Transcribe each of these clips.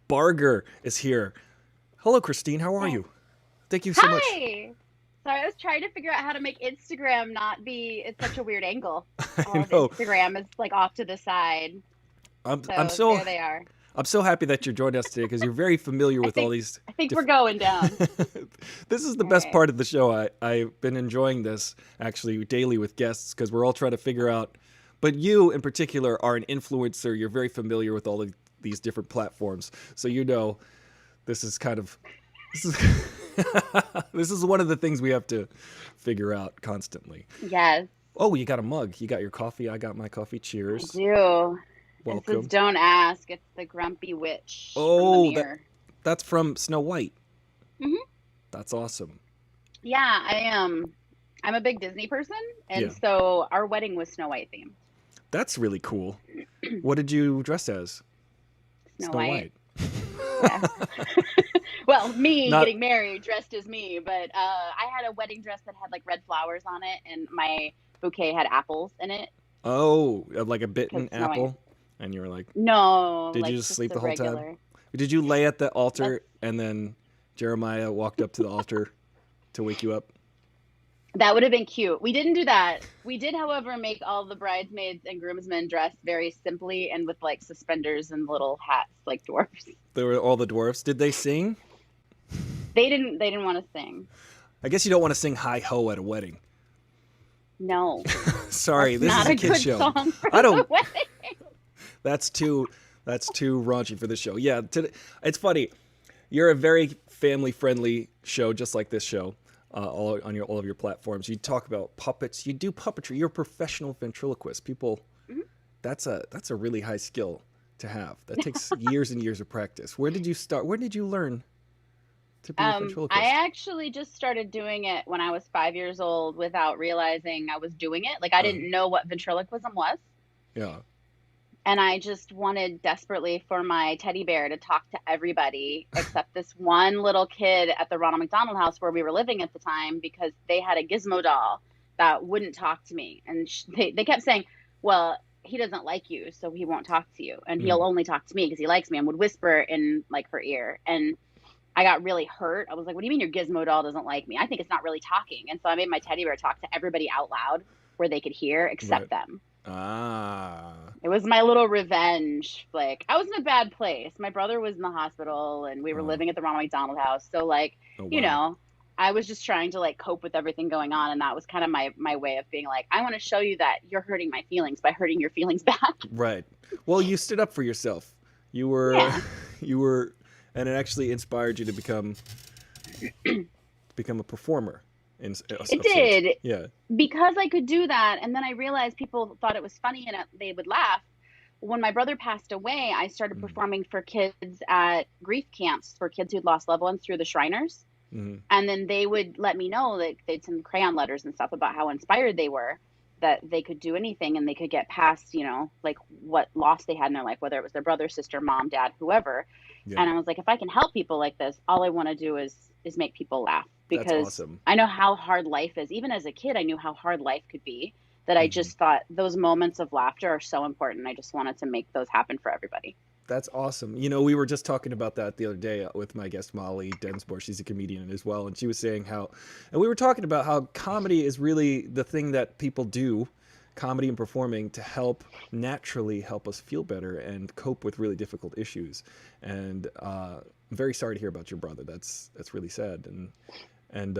Barger is here. Hello, Christine. How are you? Thank you so much. Hi. Sorry, I was trying to figure out how to make Instagram not be, it's such a weird angle. All I of know. Instagram is like off to the side. I'm So so there they are. I'm so happy that you're joining us today because you're very familiar I with all think these I think we're different. going down. This is the All best right. part of the show. I've been enjoying this actually daily with guests because we're all trying to figure out. But you in particular are an influencer. You're very familiar with all of these different platforms, so you know this is kind of this is this is one of the things we have to figure out constantly. Yes, Oh, you got a mug. You got your coffee. I got my coffee. I Cheers. do. It says Welcome. don't ask. It's the grumpy witch from the Oh, mirror. that's from Snow White. Hmm. That's awesome. Yeah, I am. I'm a big Disney person, and Yeah, so our wedding was Snow White themed. that's really cool. What did you dress as? Snow Snow White. White. Yeah. Well, me Not. getting married dressed as me, but I had a wedding dress that had like red flowers on it, and my bouquet had apples in it Oh, like a because bitten it's Snow White. apple, and you were like, No, did you like just just sleep a the whole time? regular. Did you lay at the That's altar and then Jeremiah walked up to the altar to wake you up? that would have been cute. We didn't do that. We did, however, make all the bridesmaids and groomsmen dress very simply and with like suspenders and little hats like dwarfs. There were all the dwarfs. Did they sing? They didn't want to sing. I guess you don't want to sing "Hi Ho" at a wedding. No, Sorry, that's this is not a a kid good show. song for I the don't. wedding. That's too. That's too raunchy for this show. Yeah, it's funny. You're a very family-friendly show, just like this show, all on all of your platforms. You talk about puppets. You do puppetry. You're a professional ventriloquist. People, Mhm. that's a really high skill to have. That takes years and years of practice. Where did you start? Where did you learn to be a ventriloquist? I actually just started doing it when I was 5 years old without realizing I was doing it. Like I Uh, didn't know what ventriloquism was. yeah. And I just wanted desperately for my teddy bear to talk to everybody except this one little kid at the Ronald McDonald House where we were living at the time because they had a gizmo doll that wouldn't talk to me. And they kept saying, well, he doesn't like you, so he won't talk to you. And he'll Mm, only talk to me because he likes me, and would whisper in like her ear. And I got really hurt. I was like, what do you mean your gizmo doll doesn't like me? I think it's not really talking. And so I made my teddy bear talk to everybody out loud where they could hear right. except them. Ah. It was my little revenge flick. I was in a bad place. My brother was in the hospital and we were Uh, living at the Ronald McDonald House. So like, oh you wow. know, I was just trying to like cope with everything going on, and that was kind of my way of being like, I want to show you that you're hurting my feelings by hurting your feelings back. Right. Well, you stood up for yourself. You were, Yeah. you were, and it actually inspired you to become a performer It of sorts. did, Yeah. because I could do that, and then I realized people thought it was funny and they would laugh. When my brother passed away, I started Mm-hmm. performing for kids at grief camps for kids who'd lost loved ones through the Shriners. Mm-hmm. And then they would let me know that they'd send crayon letters and stuff about how inspired they were, that they could do anything and they could get past, like what loss they had in their life, whether it was their brother, sister, mom, dad, whoever. Yeah. And I was like, if I can help people like this, all I want to do is make people laugh, That's because awesome. I know how hard life is. Even as a kid, I knew how hard life could be, that I Mm-hmm. just thought those moments of laughter are so important. I just wanted to make those happen for everybody. That's awesome. You know, we were just talking about that the other day with my guest Molly Densmore. She's a comedian as well, and she was saying how, and we were talking about how comedy is really the thing that people do, comedy and performing, to naturally help us feel better and cope with really difficult issues. And I'm very sorry to hear about your brother. That's really sad, and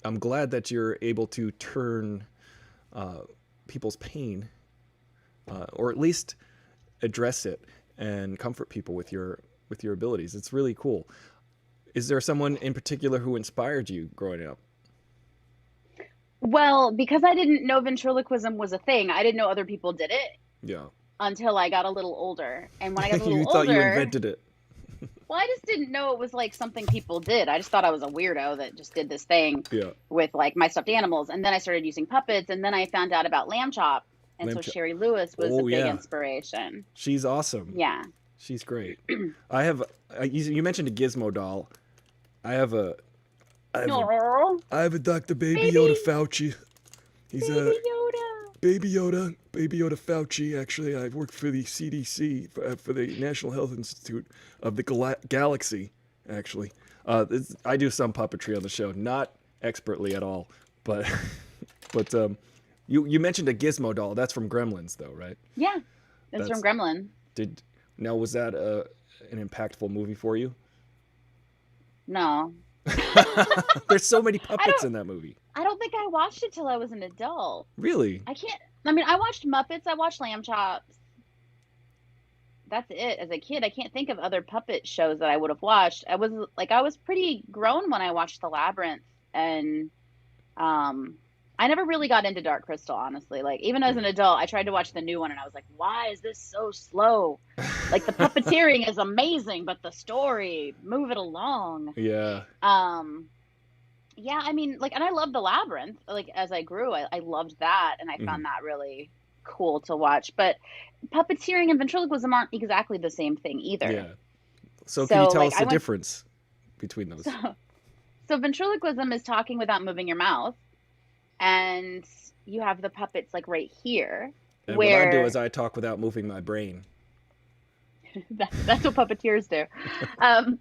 I'm glad that you're able to turn uh, people's pain, or at least address it and comfort people with your abilities. It's really cool. Is there someone in particular who inspired you growing up? Well, because I didn't know ventriloquism was a thing, I didn't know other people did it Yeah. until I got a little older. And when I got a You little thought you older, invented it. well, I just didn't know it was like something people did. I just thought I was a weirdo that just did this thing Yeah. with like my stuffed animals. And then I started using puppets, and then I found out about lamb chop. And Lamb so chop. Sherry Lewis was a Oh big yeah. inspiration. She's awesome. Yeah. She's great. I have. You mentioned a Gizmo doll. I have a. I have a. No, I have a Dr. Baby Yoda baby, Fauci. He's a baby Yoda. Baby Yoda. Baby Yoda Fauci. Actually, I work for the CDC, for the National Health Institute of the Galaxy, actually. I do some puppetry on the show, not expertly at all, but but you mentioned a Gizmo doll. That's from Gremlins, though, right? Yeah, it's from Gremlin. Now, was that an impactful movie for you? No. There's so many puppets in that movie. I don't think I watched it till I was an adult. Really? I mean, I watched Muppets, I watched Lamb Chops. That's it. As a kid, I can't think of other puppet shows that I would have watched. I was pretty grown when I watched The Labyrinth, and I never really got into Dark Crystal, honestly. Like, even as an adult, I tried to watch the new one, and I was like, why is this so slow? Like, the puppeteering is amazing, but the story, move it along. Yeah. Yeah, I mean, like, and I love The Labyrinth. Like, as I grew, I loved that, and I found that really cool to watch. But puppeteering and ventriloquism aren't exactly the same thing either. Yeah. So can you tell us the difference between those? So ventriloquism is talking without moving your mouth, and you have the puppets like right here. And what I do is I talk without moving my brain. That's what puppeteers do.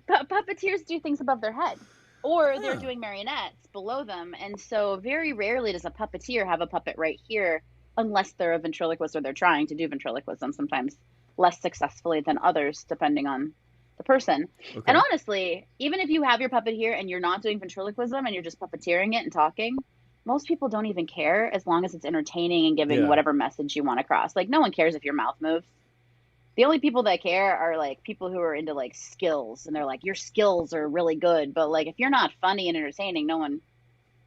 Puppeteers do things above their head, or they're doing marionettes below them. And so very rarely does a puppeteer have a puppet right here, unless they're a ventriloquist or they're trying to do ventriloquism, sometimes less successfully than others, depending on the person. Okay. And honestly, even if you have your puppet here and you're not doing ventriloquism and you're just puppeteering it and talking, most people don't even care as long as it's entertaining and giving whatever message you want across. Like, no one cares if your mouth moves. The only people that care are like people who are into like skills, and they're like, your skills are really good. But like, if you're not funny and entertaining, no one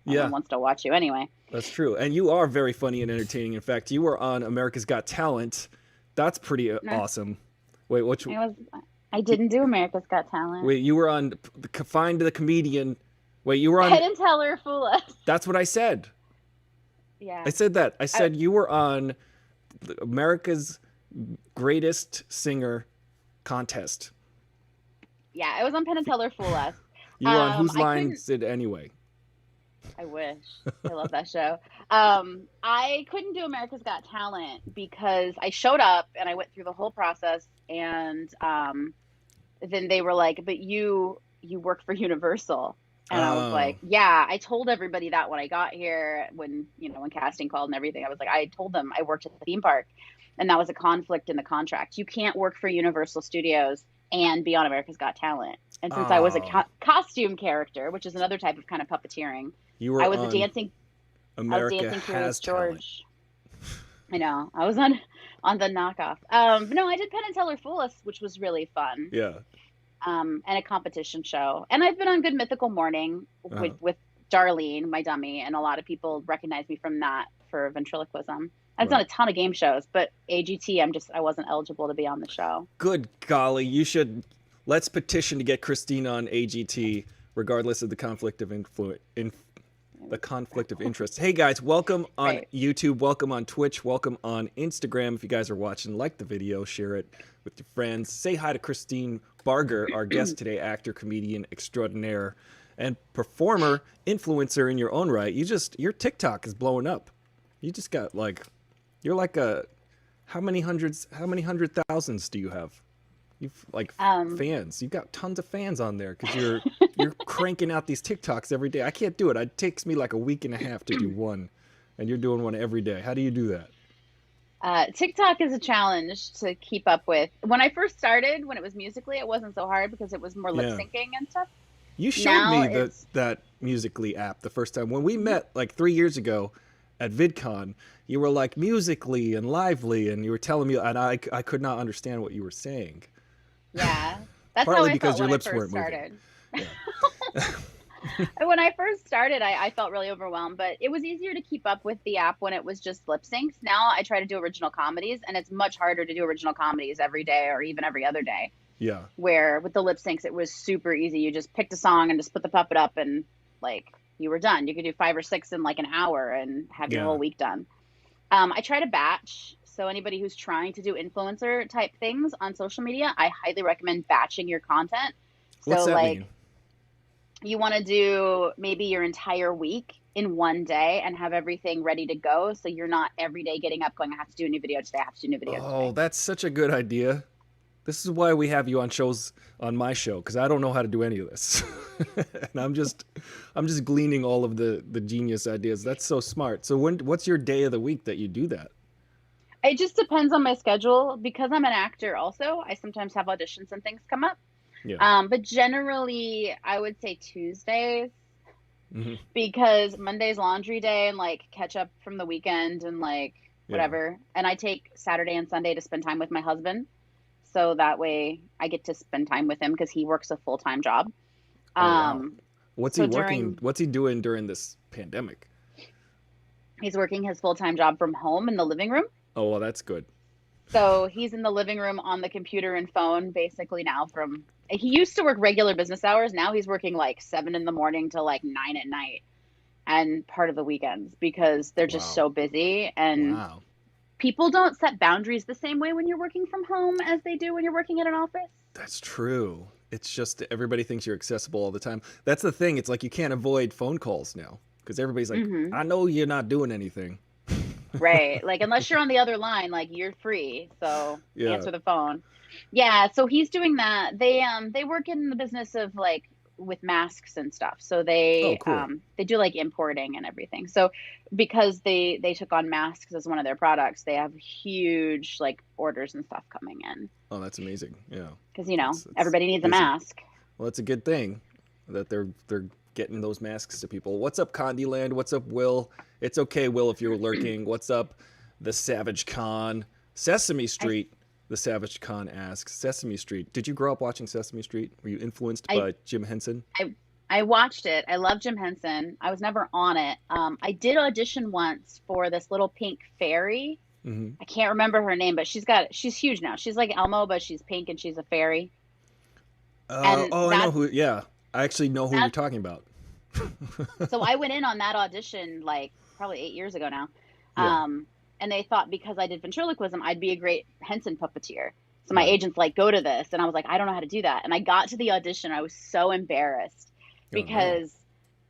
wants to watch you anyway. That's true. And you are very funny and entertaining. In fact, you were on America's Got Talent. That's pretty awesome. Wait, I didn't do America's Got Talent. Wait, you were on Find the Comedian. Wait, you were on... Head and Tell Her, Fool Us. That's what I said. Yeah. I said that. I said you were on America's Greatest Singer contest. Yeah, I was on Penn and Teller Fool Us. You were on Whose Line Is It Anyway? I wish. I love that show. I couldn't do America's Got Talent because I showed up and I went through the whole process, and then they were like, but you work for Universal. And I was like, yeah, I told everybody that when I got here, when casting called and everything. I was like, I told them I worked at the theme park, and that was a conflict in the contract. You can't work for Universal Studios and be on America's Got Talent. And since I was a costume character, which is another type of kind of puppeteering, I was dancing Curious George. I know. I was on the knockoff. No, I did Penn and Teller Fool Us, which was really fun. Yeah. And a competition show. And I've been on Good Mythical Morning with Darlene, my dummy, and a lot of people recognize me from that for ventriloquism. I've done a ton of game shows, but AGT, I wasn't eligible to be on the show. Good golly, let's petition to get Christine on AGT, regardless of the conflict of interest. Hey guys, welcome on YouTube, welcome on Twitch, welcome on Instagram. If you guys are watching, like the video, share it with your friends. Say hi to Christine Barger, our guest today, actor, comedian extraordinaire, and performer, influencer in your own right. Your TikTok is blowing up. You just got you're like how many hundred thousands do you have? You've fans. You've got tons of fans on there because you're cranking out these TikToks every day. I can't do it. It takes me like a week and a half to do one, and you're doing one every day. How do you do that? TikTok is a challenge to keep up with. When I first started, when it was Musical.ly, it wasn't so hard because it was more lip syncing and stuff. You showed me that Musical.ly app the first time when we met like 3 years ago at VidCon. You were like Musical.ly and Lively, and you were telling me, and I could not understand what you were saying. Yeah, that's partly how I because felt your when lips I first weren't started. moving. Yeah. When I first started, I felt really overwhelmed, but it was easier to keep up with the app when it was just lip syncs. Now I try to do original comedies, and it's much harder to do original comedies every day or even every other day. Yeah. Where with the lip syncs, it was super easy. You just picked a song and just put the puppet up, and you were done. You could do 5 or 6 in like an hour and have your whole week done. I try to batch. So anybody who's trying to do influencer type things on social media, I highly recommend batching your content. What's that mean? You want to do maybe your entire week in one day and have everything ready to go. So you're not every day getting up going, I have to do a new video today. I have to do a new video Oh, today. that's such a good idea. This is why we have you on shows on my show, because I don't know how to do any of this. And I'm just gleaning all of the genius ideas. That's so smart. So what's your day of the week that you do that? It just depends on my schedule because I'm an actor also. I sometimes have auditions and things come up. Yeah. But generally I would say Tuesdays Hmm. because Monday's laundry day and like catch up from the weekend and like Yeah. whatever. And I take Saturday and Sunday to spend time with my husband. So that way I get to spend time with him because he works a full-time job. Oh, wow. What's he So working? What's he doing during this pandemic? he's working his full-time job from home in the living room. Oh, well, that's good. So he's in the living room on the computer and phone basically now he used to work regular business hours. Now he's working like 7 in the morning to like 9 at night and part of the weekends because they're just Wow. so busy. And Wow. people don't set boundaries the same way when you're working from home as they do when you're working at an office. That's true. It's just everybody thinks you're accessible all the time. That's the thing. It's like you can't avoid phone calls now because everybody's like, Mhm. I know you're not doing anything. Right. Like, unless you're on the other line, like you're free. So Yeah. answer the phone. Yeah. So he's doing that. They work in the business of like with masks and stuff. So Oh, they cool. they do like importing and everything. So because they took on masks as one of their products, they have huge like orders and stuff coming in. Oh, that's amazing. Yeah. Because That's everybody needs a busy. mask. Well, it's a good thing that they're getting those masks to people. What's up, Condyland? What's up, Will? It's okay, Will, if you're lurking. What's up, the Savage Con? Sesame Street. The Savage Con asks, Sesame Street. Did you grow up watching Sesame Street? Were you influenced by Jim Henson? I watched it. I love Jim Henson. I was never on it. I did audition once for this little pink fairy. Mm-hmm. I can't remember her name, but she's huge now. She's like Elmo, but she's pink and she's a fairy. And Oh, I know who. Yeah, I actually know who you're talking about. So I went in on that audition like probably 8 years ago now. Yeah. And they thought because I did ventriloquism, I'd be a great Henson puppeteer. So my Right. agent's like, go to this. And I was like, I don't know how to do that. And I got to the audition. I was so embarrassed Oh, no. because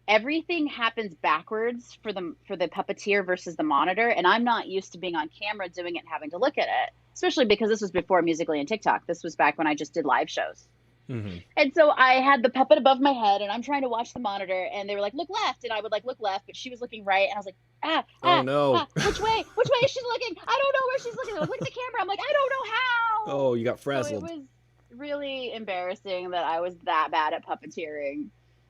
everything happens backwards for the puppeteer versus the monitor. And I'm not used to being on camera doing it and having to look at it, especially because this was before Musical.ly and TikTok. This was back when I just did live shows. Mm-hmm. And so I had the puppet above my head and I'm trying to watch the monitor and they were like, look left. And I would like look left, but she was looking right. And I was like, Oh, no. which way is she looking? I don't know where she's looking. I was looking at the camera. I'm like, I don't know how. Oh, you got So frazzled. it was really embarrassing that I was that bad at puppeteering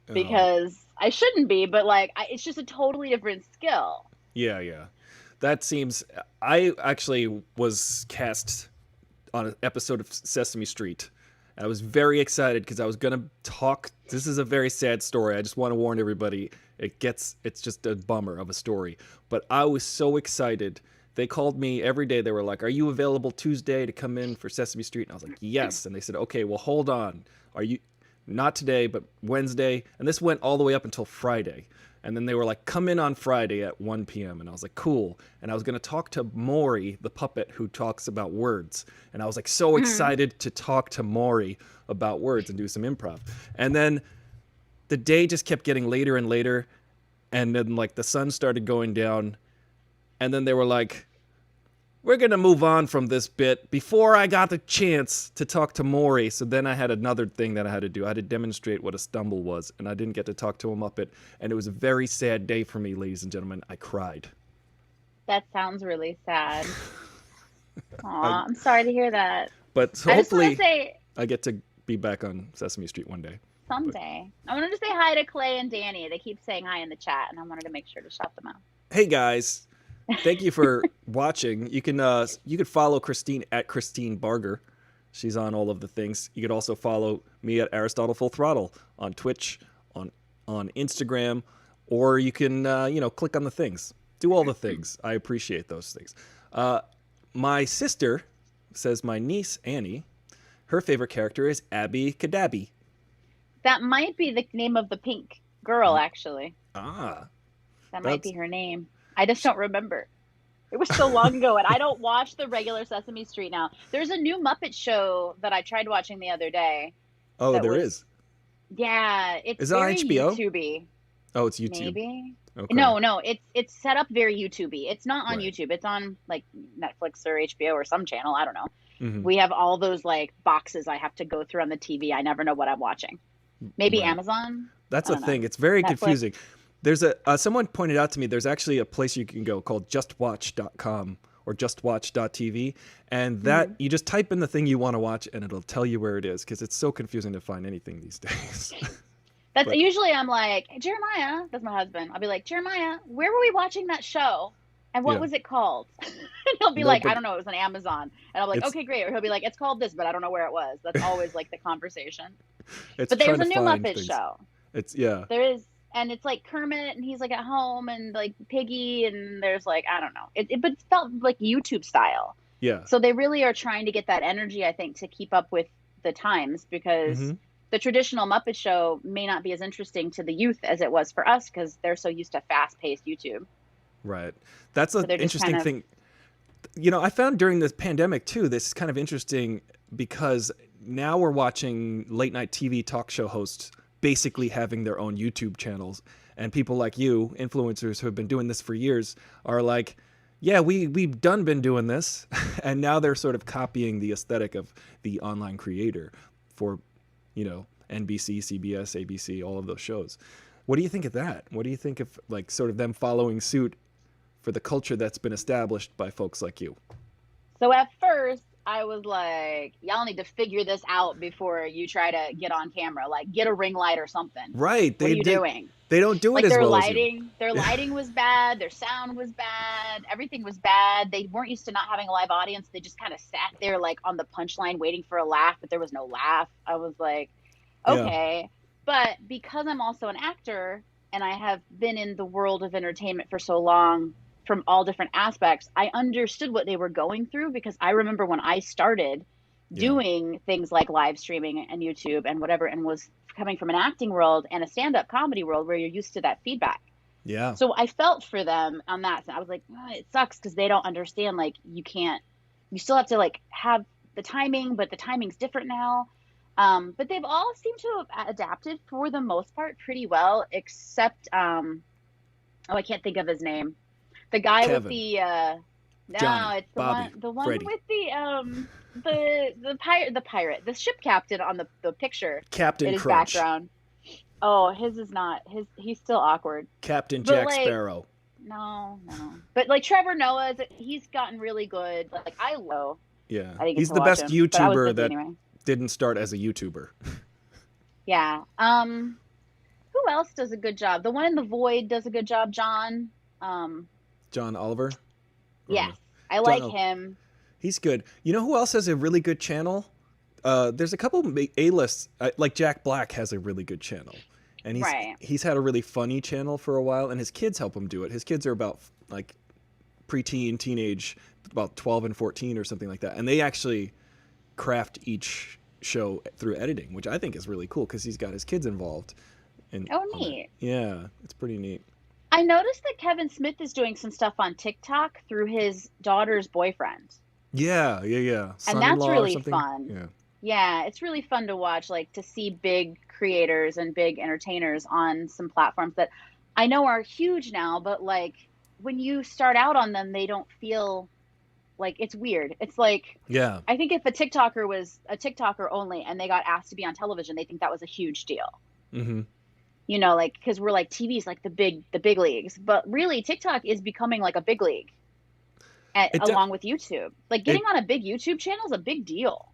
Oh. because I shouldn't be, but like, it's just a totally different skill. Yeah, yeah. That seems. I actually was cast on an episode of Sesame Street. I was very excited because I was gonna talk. This is a very sad story. I just want to warn everybody. It's just a bummer of a story. But I was so excited. They called me every day. They were like, "Are you available Tuesday to come in for Sesame Street?" And I was like, "Yes." And they said, "Okay, well, hold on. Are you not today, but Wednesday?" And this went all the way up until Friday. And then they were like, come in on Friday at 1 p.m. And I was like, cool. And I was going to talk to Maury, the puppet who talks about words. And I was like so excited to talk to Maury about words and do some improv. And then the day just kept getting later and later. And then like the sun started going down. And then they were like, we're going to move on from this bit before I got the chance to talk to Maury. So then I had another thing that I had to do. I had to demonstrate what a stumble was, and I didn't get to talk to a Muppet. And it was a very sad day for me, ladies and gentlemen. I cried. That sounds really sad. Aw, I'm sorry to hear that. But so I just want hopefully to say I get to be back on Sesame Street one day. someday. I wanted to say hi to Clay and Danny. They keep saying hi in the chat, and I wanted to make sure to shout them out. Hey, guys. Thank you for watching. You can follow Christine at Christine Barger. She's on all of the things. You could also follow me at Aristotle Full Throttle on Twitch, on Instagram, or you can click on the things. Do all the things. I appreciate those things. My sister says my niece Annie, her favorite character is Abby Cadabby. That might be the name of the pink girl, actually. Ah, That might be her name. I just don't remember. It was so long ago, and I don't watch the regular Sesame Street now. There's a new Muppet show that I tried watching the other day. oh, there is. Yeah, it's Is it on very HBO? YouTube-y. Oh, it's YouTube. Maybe. Okay. No, it's set up very YouTubey. It's not on Right. YouTube. It's on like Netflix or HBO or some channel. I don't know. Hmm. We have all those like boxes I have to go through on the TV. I never know what I'm watching. Maybe Right. Amazon. That's I a don't know. thing. It's very Netflix. confusing. There's a someone pointed out to me there's actually a place you can go called justwatch.com or justwatch.tv, and that Hmm. you just type in the thing you want to watch and it'll tell you where it is because it's so confusing to find anything these days. That's But usually I'm like, "Hey, Jeremiah, that's my husband. I'll be like, Jeremiah, where were we watching that show? And what yeah, was it called? And he'll be no, like, I but don't know, it was on Amazon. And I'm like, it's okay, great. Or he'll be like, it's called this, but I don't know where it was. That's always like the conversation. it's But there's trying a to new find Muppet things. show. It's yeah, There is, and it's like Kermit, and he's like at home, and like Piggy, and there's like I don't know, but it felt like YouTube style. yeah. So they really are trying to get that energy, I think, to keep up with the times because Hmm. the traditional Muppet Show may not be as interesting to the youth as it was for us because they're so used to fast-paced YouTube. Right. That's So an they're just kind interesting of thing. I found during this pandemic too, this is kind of interesting because now we're watching late night TV talk show hosts basically having their own YouTube channels. And people like you, influencers who have been doing this for years, are like, yeah, we've been doing this. And now they're sort of copying the aesthetic of the online creator for, NBC, CBS, ABC, all of those shows. What do you think of that? What do you think of like sort of them following suit for the culture that's been established by folks like you? so at first I was like, y'all need to figure this out before you try to get on camera. Like get a ring light or something. Right. What They are you did. doing? They don't do it Like as well as you. their Yeah. lighting was bad, their sound was bad, everything was bad. They weren't used to not having a live audience. They just kind of sat there like on the punchline waiting for a laugh, but there was no laugh. I was like, Yeah. okay. But because I'm also an actor and I have been in the world of entertainment for so long from all different aspects, I understood what they were going through because I remember when I started Yeah. doing things like live streaming and YouTube and whatever, and was coming from an acting world and a stand up comedy world where you're used to that feedback. Yeah. So I felt for them on that. I was like, oh, it sucks because they don't understand. Like, you still have to like have the timing, but the timing's different now. But they've all seemed to have adapted for the most part pretty well, except, oh, I can't think of his name. The guy with Kevin, no, Johnny, it's Bobby, the one Freddie, with the pirate, the ship captain on the picture in Captain his Crunch, background. Oh, his is not he's still awkward. Captain But Jack like Sparrow. no. But like Trevor Noah's he's gotten really good. Like Yeah. I didn't get He's to the watch best him, but I was YouTuber busy that anyway. didn't start as a YouTuber. Yeah. Who else does a good job? The one in the void does a good job, John. Um, John Oliver. Or yes. no. I John like Oliver. him. He's good. You know who else has a really good channel? There's a couple A-lists, like Jack Black has a really good channel, and Right. he's had a really funny channel for a while, and his kids help him do it. His kids are about like preteen, teenage, about 12 and 14 or something like that, and they actually craft each show through editing, which I think is really cool because he's got his kids involved. And Oh, on it. neat. Yeah, it's pretty neat. I noticed that Kevin Smith is doing some stuff on TikTok through his daughter's boyfriend. Yeah. And that's Son-in-law or really something. fun. Yeah. Yeah, it's really fun to watch, like to see big creators and big entertainers on some platforms that I know are huge now, but like when you start out on them, they don't feel like it's weird. It's like Yeah. I think if a TikToker was a TikToker only and they got asked to be on television, they think that was a huge deal. Mm-hmm. You know, like because we're like TV's like the big leagues, but really TikTok is becoming like a big league along with YouTube. Like it getting on a big YouTube channel is a big deal.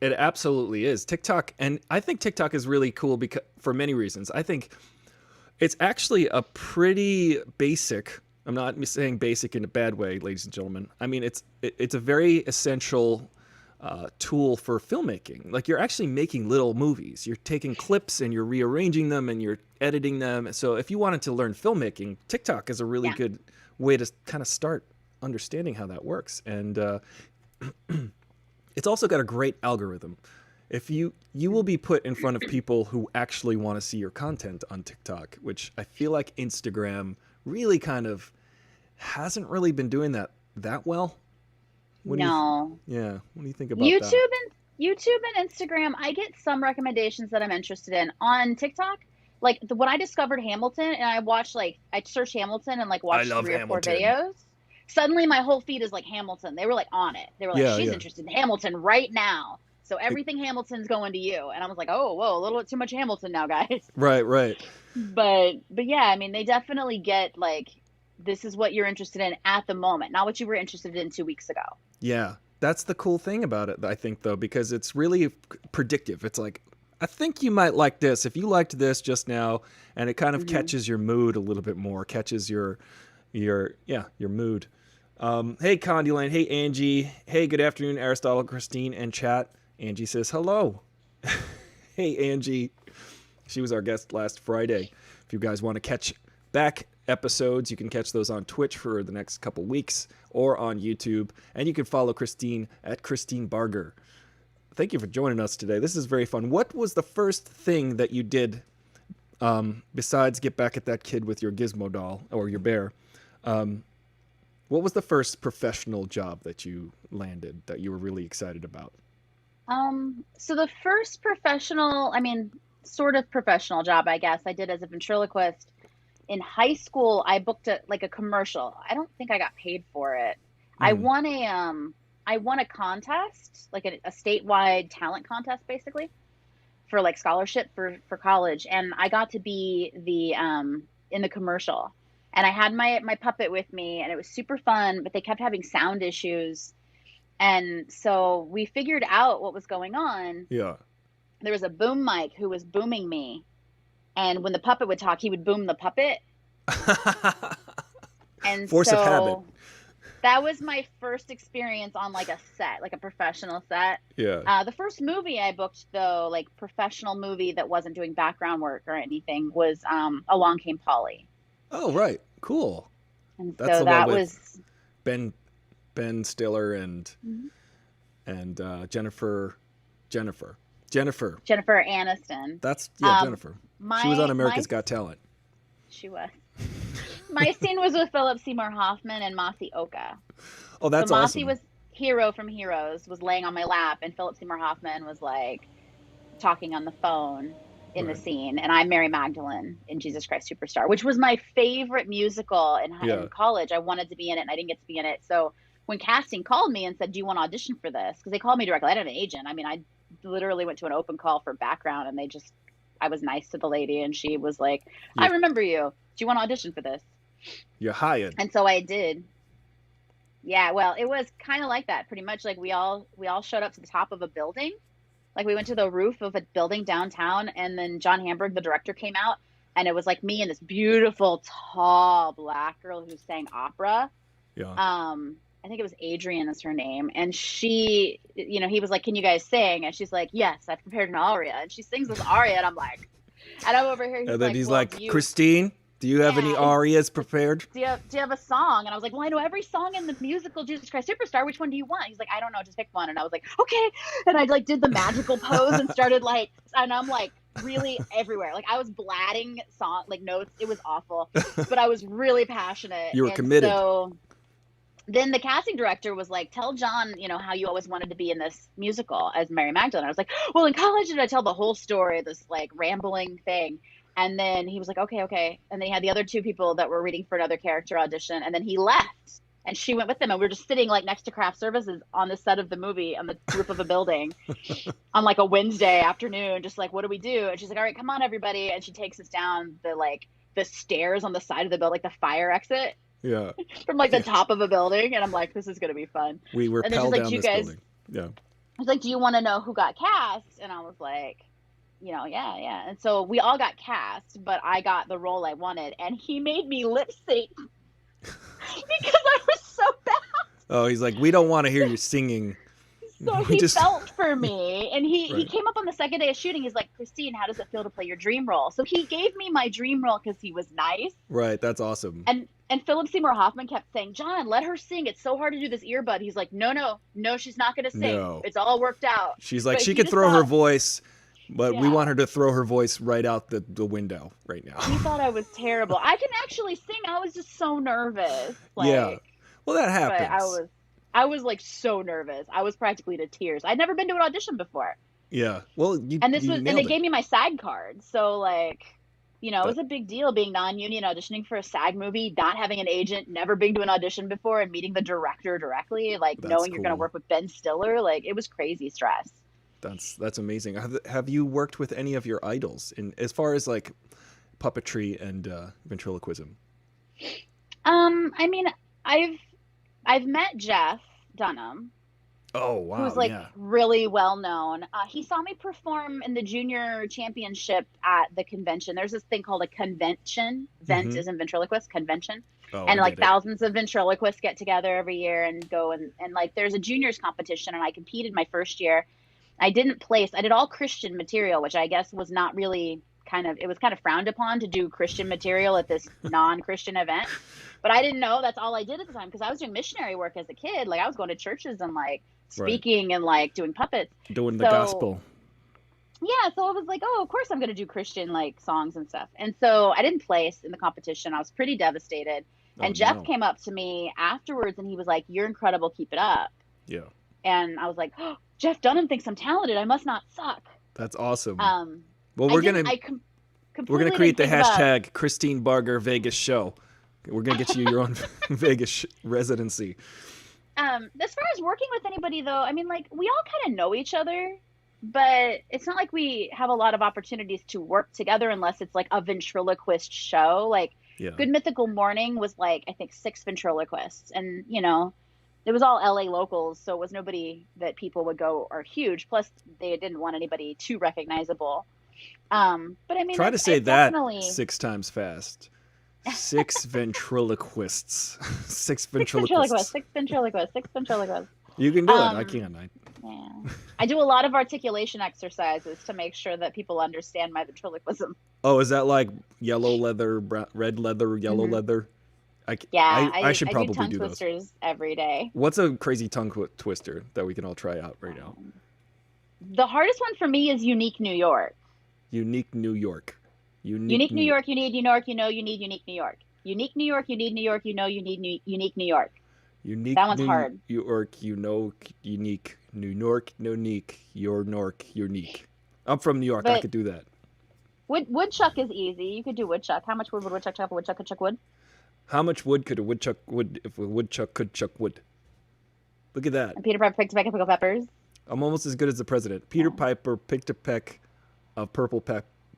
It absolutely is. TikTok, and I think TikTok is really cool because for many reasons. I think it's actually a pretty basic. I'm not saying basic in a bad way, ladies and gentlemen. I mean it's a very essential tool for filmmaking. Like you're actually making little movies. You're taking clips and you're rearranging them and you're editing them. So if you wanted to learn filmmaking, TikTok is a really Yeah. good way to kind of start understanding how that works. And it's also got a great algorithm. If you will be put in front of people who actually want to see your content on TikTok, which I feel like Instagram really kind of hasn't really been doing that well. What No. yeah, what do you think about YouTube that? and YouTube and Instagram, I get some recommendations that I'm interested in. On TikTok, like when I discovered Hamilton and I watched like I searched Hamilton and like I watched love 3 or 4 Hamilton. videos, suddenly my whole feed is like Hamilton. They were like on it. They were like, Yeah, she's yeah. interested in Hamilton right now. So everything Hamilton's going to you. And I was like, oh, whoa, a little bit too much Hamilton now, guys. Right, right. But yeah, I mean, they definitely get like this is what you're interested in at the moment, not what you were interested in 2 weeks ago. Yeah. That's the cool thing about it, I think, though, because it's really predictive. It's like, I think you might like this. If you liked this just now, and it kind of Hmm. catches your mood a little bit more, catches your mood. Hey, Condulane. Hey, Angie. Hey, good afternoon, Aristotle, Christine, and chat. Angie says hello. Hey, Angie. She was our guest last Friday. If you guys want to catch back episodes, you can catch those on Twitch for the next couple weeks or on YouTube. And you can follow Christine at Christine Barger. Thank you for joining us today. This is very fun. What was the first thing that you did besides get back at that kid with your gizmo doll or your bear? What was the first professional job that you landed that you were really excited about? So the first professional, I mean, sort of professional job, I guess, I did as a ventriloquist in high school. I booked a commercial. I don't think I got paid for it. I Mm. won a contest, like a statewide talent contest, basically, for like scholarship for college, and I got to be the in the commercial. And I had my puppet with me, and it was super fun, but they kept having sound issues. And so we figured out what was going on. Yeah. There was a boom mic who was booming me. And when the puppet would talk, he would boom the puppet. And Force of habit. so that was my first experience on like a set, like a professional set. Yeah. The first movie I booked, though, like professional movie that wasn't doing background work or anything, was Along Came Polly. Oh, right. Cool. And That's so the one that with was Ben Stiller and Jennifer. Jennifer Aniston. That's Um, Jennifer. She was on my America's Got Talent. She was. My scene was with Philip Seymour Hoffman and Masi Oka. Oh, So that's Masi awesome. was Hero from Heroes, was laying on my lap, and Philip Seymour Hoffman was like talking on the phone in the Right. scene, and I'm Mary Magdalene in Jesus Christ Superstar, which was my favorite musical Yeah. in college. I wanted to be in it, and I didn't get to be in it. So when casting called me and said, "Do you want to audition for this?" Because they called me directly. I had an agent. I mean, I literally went to an open call for background, and I was nice to the lady, and she was like, "I You remember you. Do you want to audition for this?" you're hired. And so I did. Yeah, well, it was kind of like that, pretty much. Like we all showed up to the top of a building. Like we went to the roof of a building downtown, and then John Hamburg, the director, came out, and it was like me and this beautiful, tall black girl who sang opera. Yeah. I think it was Adrian is her name, and she, he was like, "Can you guys sing?" And she's like, "Yes, I've prepared an aria," and she sings this aria, and I'm like, and I'm over here. And then he's "Well, like, Christine, do you have any yeah, arias prepared? do you have a song?" And I was like, "Well, I know every song in the musical Jesus Christ Superstar. Which one do you want?" He's like, "I don't know, just pick one." And I was like, "Okay." And I like did the magical pose and started like, and I'm like really everywhere. Like I was blatting song like notes. It was awful, but I was really passionate. You were And committed. so then the casting director was like, "Tell John, how you always wanted to be in this musical as Mary Magdalene." I was like, "Well, in college," and I tell the whole story, this like rambling thing. And then he was like, "Okay, okay." And then he had the other 2 people that were reading for another character audition. And then he left, and she went with him. And we were just sitting like next to craft services on the set of the movie on the roof of a building on like a Wednesday afternoon, just like, "What do we do?" And she's like, "All right, come on, everybody." And she takes us down the stairs on the side of the building, like the fire exit Yeah. from like the Yeah. top of a building. And I'm like, this is going to be fun. We And then she's rappel like, down "Do you this guys," building. Yeah. I was like, "Do you want to know who got cast?" And I was like, yeah, yeah. And so we all got cast, but I got the role I wanted. And he made me lip sync because I was so bad. Oh, he's like, we don't want to hear you singing. So We he just- felt for me. And he Right. came up on the second day of shooting. He's like, "Christine, how does it feel to play your dream role?" So he gave me my dream role because he was nice. Right. That's awesome. And Philip Seymour Hoffman kept saying, "John, let her sing. It's so hard to do this earbud." He's like, no, she's not going to sing. No. It's all worked out. She's like, But she he could just throw her thought- voice, but we Yeah. want her to throw her voice right out the window right now. He thought I was terrible. I can actually sing. I was just so nervous. Like, Yeah. Well, that but happens. I was like so nervous. I was practically to tears. I'd never been to an audition before. Yeah. Well, And you and nailed they it. gave me my SAG card. So like You know, it was a big deal being non-union, auditioning for a SAG movie, not having an agent, never been to an audition before, and meeting the director directly, like That's knowing you're going to cool. work with Ben Stiller. Like, it was crazy stress. That's amazing. Have you worked with any of your idols in as far as like puppetry and ventriloquism? I mean, I've I've met Jeff Dunham, Oh who's wow, like yeah. really well known. He saw me perform in the junior championship at the convention. There's this thing called a convention. Vent Mm-hmm. is in ventriloquist, convention. Oh, I And get like it. thousands of ventriloquists get together every year and go and like there's a juniors competition and I competed my first year. I didn't place. I did all Christian material, which I guess was not really it was kind of frowned upon to do Christian material at this non-Christian event. But I didn't know that's all I did at the time because I was doing missionary work as a kid. Like I was going to churches and like Right. speaking and like doing puppets. Doing the So gospel. yeah, so I was like, oh, of course I'm going to do Christian like songs and stuff. And so I didn't place in the competition. I was pretty devastated. Oh And Jeff no. came up to me afterwards and he was like, "You're incredible. Keep it up." Yeah. And I was like, "Oh, Jeff Dunham thinks I'm talented. I must not suck." That's awesome. Um, Well, I we're didn't. gonna we're gonna Completely create didn't the think about. hashtag Christine Barger Vegas show. We're gonna get you your own Vegas residency. As far as working with anybody though, I mean, like we all kind of know each other, but it's not like we have a lot of opportunities to work together unless it's like a ventriloquist show. Like Yeah. Good Mythical Morning was like I think 6 ventriloquists, and you know, it was all LA locals, so it was nobody that people would go are huge. Plus, they didn't want anybody too recognizable. But I mean, Try to say it that definitely 6 times fast. 6 ventriloquists. Six six ventriloquists, ventriloquists. six ventriloquists, six ventriloquists. You can do it. I Um, can't. yeah. I do a lot of articulation exercises to make sure that people understand my ventriloquism. Oh, is that like yellow leather, red leather, yellow Hmm. leather? Yeah, I should I do probably tongue do those. twisters every day. What's a crazy tongue twister that we can all try out right now? Um, the hardest one for me is Unique New York. Unique New York. Unique Unique New New York, you need New York, you know you need unique New York. Unique New York, you need New York, you know you need unique New York. Unique That one's New hard. York. Unique New York. No Neek. Your Nork. Unique. I'm from New York. I But could do that. woodchuck is easy. You could do woodchuck. How much wood would woodchuck chuck? A woodchuck could chuck wood. How much wood could a woodchuck wood if a woodchuck could chuck wood? Look at that. And Peter Piper picked a peck of pickled peppers. I'm almost as good as the president. Peter Yeah. Piper picked a peck of purple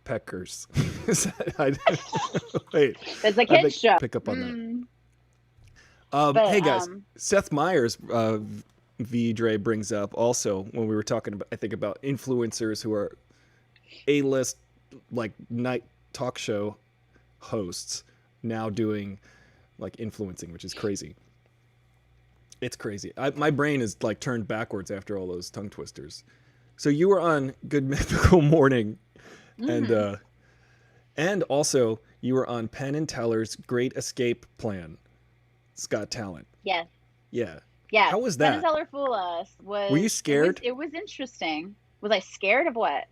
peckers. Wait, There's a I kids show. pick up on that. Mm, but Hey guys, Seth Meyers, V. Dre brings up also when we were talking about, I think about influencers who are A-list like night talk show hosts now doing like influencing, which is crazy. It's crazy. My brain is like turned backwards after all those tongue twisters. So you were on Good Mythical Morning, and hmm and also you were on Penn and Teller's Great Escape Plan. It's Got Talent. Yes. Yeah. Yes. How was Penn and that? Teller Fool Us Were you was scared? it was interesting. Was I scared of what?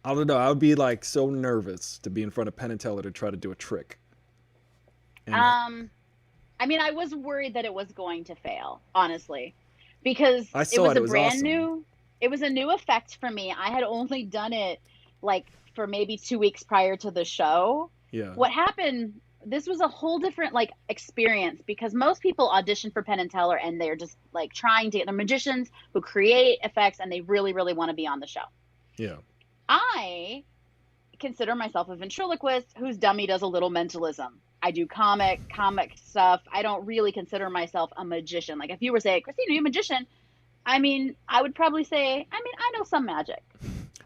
I don't know. I would be like so nervous to be in front of Penn and Teller to try to do a trick. And I mean, I was worried that it was going to fail, honestly, because I it saw was it. a It was brand awesome. new, it was a new effect for me. I had only done it like for maybe 2 weeks prior to the show. Yeah. What happened, this was a whole different like experience because most people audition for Penn and Teller and they're just like trying to get, they're magicians who create effects and they really, really want to be on the show. Yeah. I consider myself a ventriloquist whose dummy does a little mentalism. I do comic stuff. I don't really consider myself a magician. Like if you were saying, "Christina, you're a magician," I mean, I would probably say, I mean, I know some magic.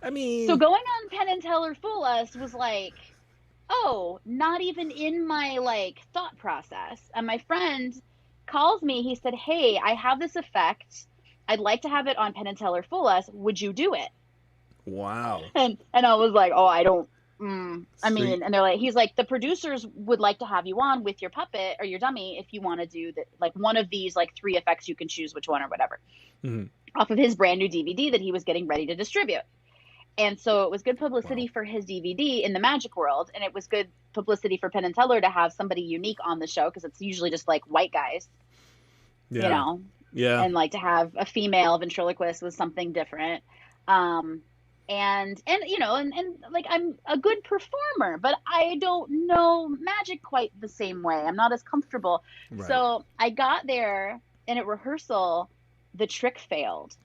I So mean, going on Penn and Teller Fool Us was like, oh, not even in my like thought process. And my friend calls me. He said, "Hey, I have this effect. I'd like to have it on Penn and Teller Fool Us. Would you do it?" wow. And I was like, "Oh, I don't. I So mean," and they're like, he's like, "The producers would like to have you on with your puppet or your dummy if you want to do that, like one of these like 3 effects. You can choose which one or whatever." mhm. Off of his brand new DVD that he was getting ready to distribute. And so it was good publicity Wow. for his DVD in the magic world, and it was good publicity for Penn and Teller to have somebody unique on the show because it's usually just like white guys, you Yeah. know, Yeah. and like to have a female ventriloquist was something different. Um, and you know, and like I'm a good performer, but I don't know magic quite the same way. I'm not as comfortable. Right. So I got there, and at rehearsal, the trick failed.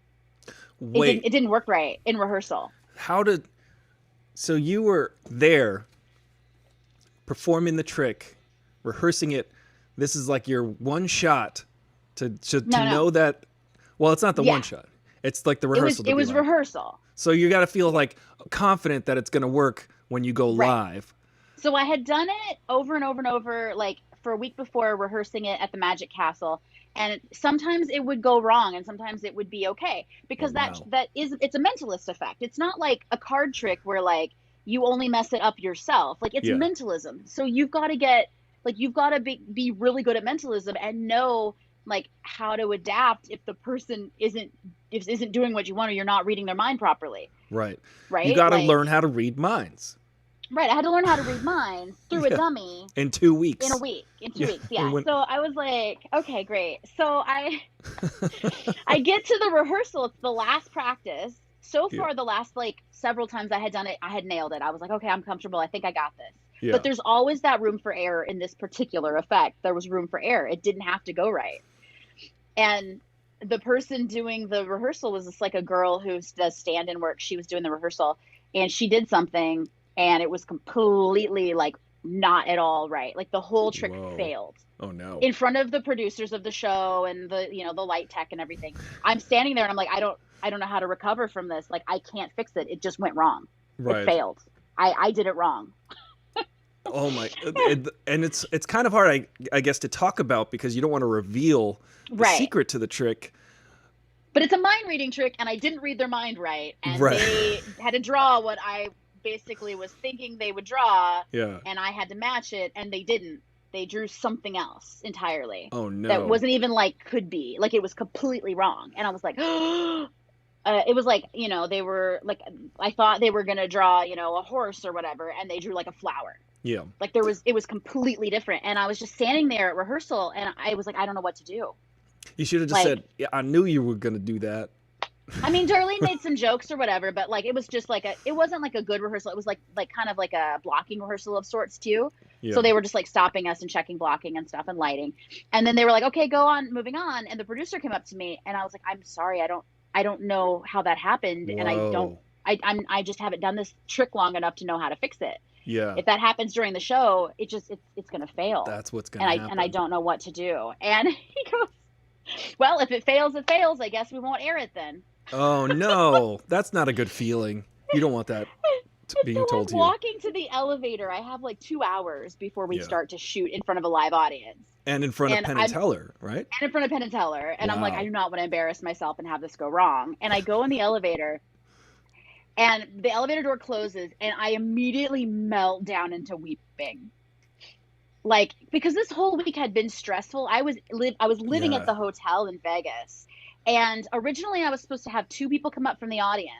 Wait, It didn't work right in rehearsal. how did, so you were there performing the trick, rehearsing it. This is like your one shot to No, no. know that, well, it's not the one Yeah. shot. It's like the rehearsal to It be was like. rehearsal. So you got to feel like confident that it's going to work when you go Right. live. So I had done it over and over and over, like for a week before, rehearsing it at the Magic Castle. And sometimes it would go wrong and sometimes it would be okay, Oh because wow. it's a mentalist effect. It's not like a card trick where like you only mess it up yourself. Like it's Yeah. mentalism. So you've got to get like you've got to be really good at mentalism and know like how to adapt if the person isn't doing what you want, or you're not reading their mind properly, Right. You right? got to Like learn how to read minds. right, I had to learn how to read minds through a Yeah. dummy In 2 in a weeks. week, in two Yeah. weeks. And Yeah. when So I was like, okay, great. So I get to the rehearsal. It's the last practice. So yeah. far, the last like several times I had done it, I had nailed it. I was like, okay, I'm comfortable. I think I got this. Yeah. But there's always that room for error in this particular effect. There was room for error. It didn't have to go right. And the person doing the rehearsal was just like a girl who does stand-in work. She was doing the rehearsal, and she did something, and it was completely like not at all right. Like the whole trick Whoa. failed Oh no. in front of the producers of the show and the, you know, the light tech and everything. I'm standing there and I'm like, I don't know how to recover from this. Like I can't fix it. It just went wrong. It Right. failed. I did it wrong. Oh my. And it's kind of hard, I guess, to talk about because you don't want to reveal the Right. secret to the trick. But it's a mind reading trick, and I didn't read their mind right. And Right. they had to draw what I basically was thinking they would draw, Yeah. and I had to match it, and they didn't. They drew something else entirely Oh no. that wasn't even like could be. Like it was completely wrong. And I was like, it was like, you know, they were like, I thought they were going to draw, you know, a horse or whatever, and they drew like a flower. Yeah. Like it was completely different. And I was just standing there at rehearsal, and I was like, I don't know what to do. You should have just Like, said, "Yeah, I knew you were going to do that." I mean, Darlene made some jokes or whatever, but like it was just like it wasn't like a good rehearsal. It was like kind of like a blocking rehearsal of sorts too. Yeah. So they were just like stopping us and checking blocking and stuff and lighting. And then they were like, okay, go on, moving on. And the producer came up to me and I was like, I'm sorry, I don't know how that happened. And Whoa. I just haven't done this trick long enough to know how to fix it. Yeah. If that happens during the show, it's going to fail. That's what's going to happen. And I don't know what to do. And he goes, well, if it fails, it fails. I guess we won't air it then. Oh no, that's not a good feeling. You don't want that being So told I'm to you. walking to the elevator. I have like 2 hours before we Yeah. start to shoot in front of a live audience. And in front of And Penn and Teller, right? And in front of Penn and Teller. And I'm like, Wow. I do not want to embarrass myself and have this go wrong. And I go in the elevator, and the elevator door closes, and I immediately melt down into weeping. Like, because this whole week had been stressful. I was living Yeah. at the hotel in Vegas. And originally I was supposed to have 2 people come up from the audience.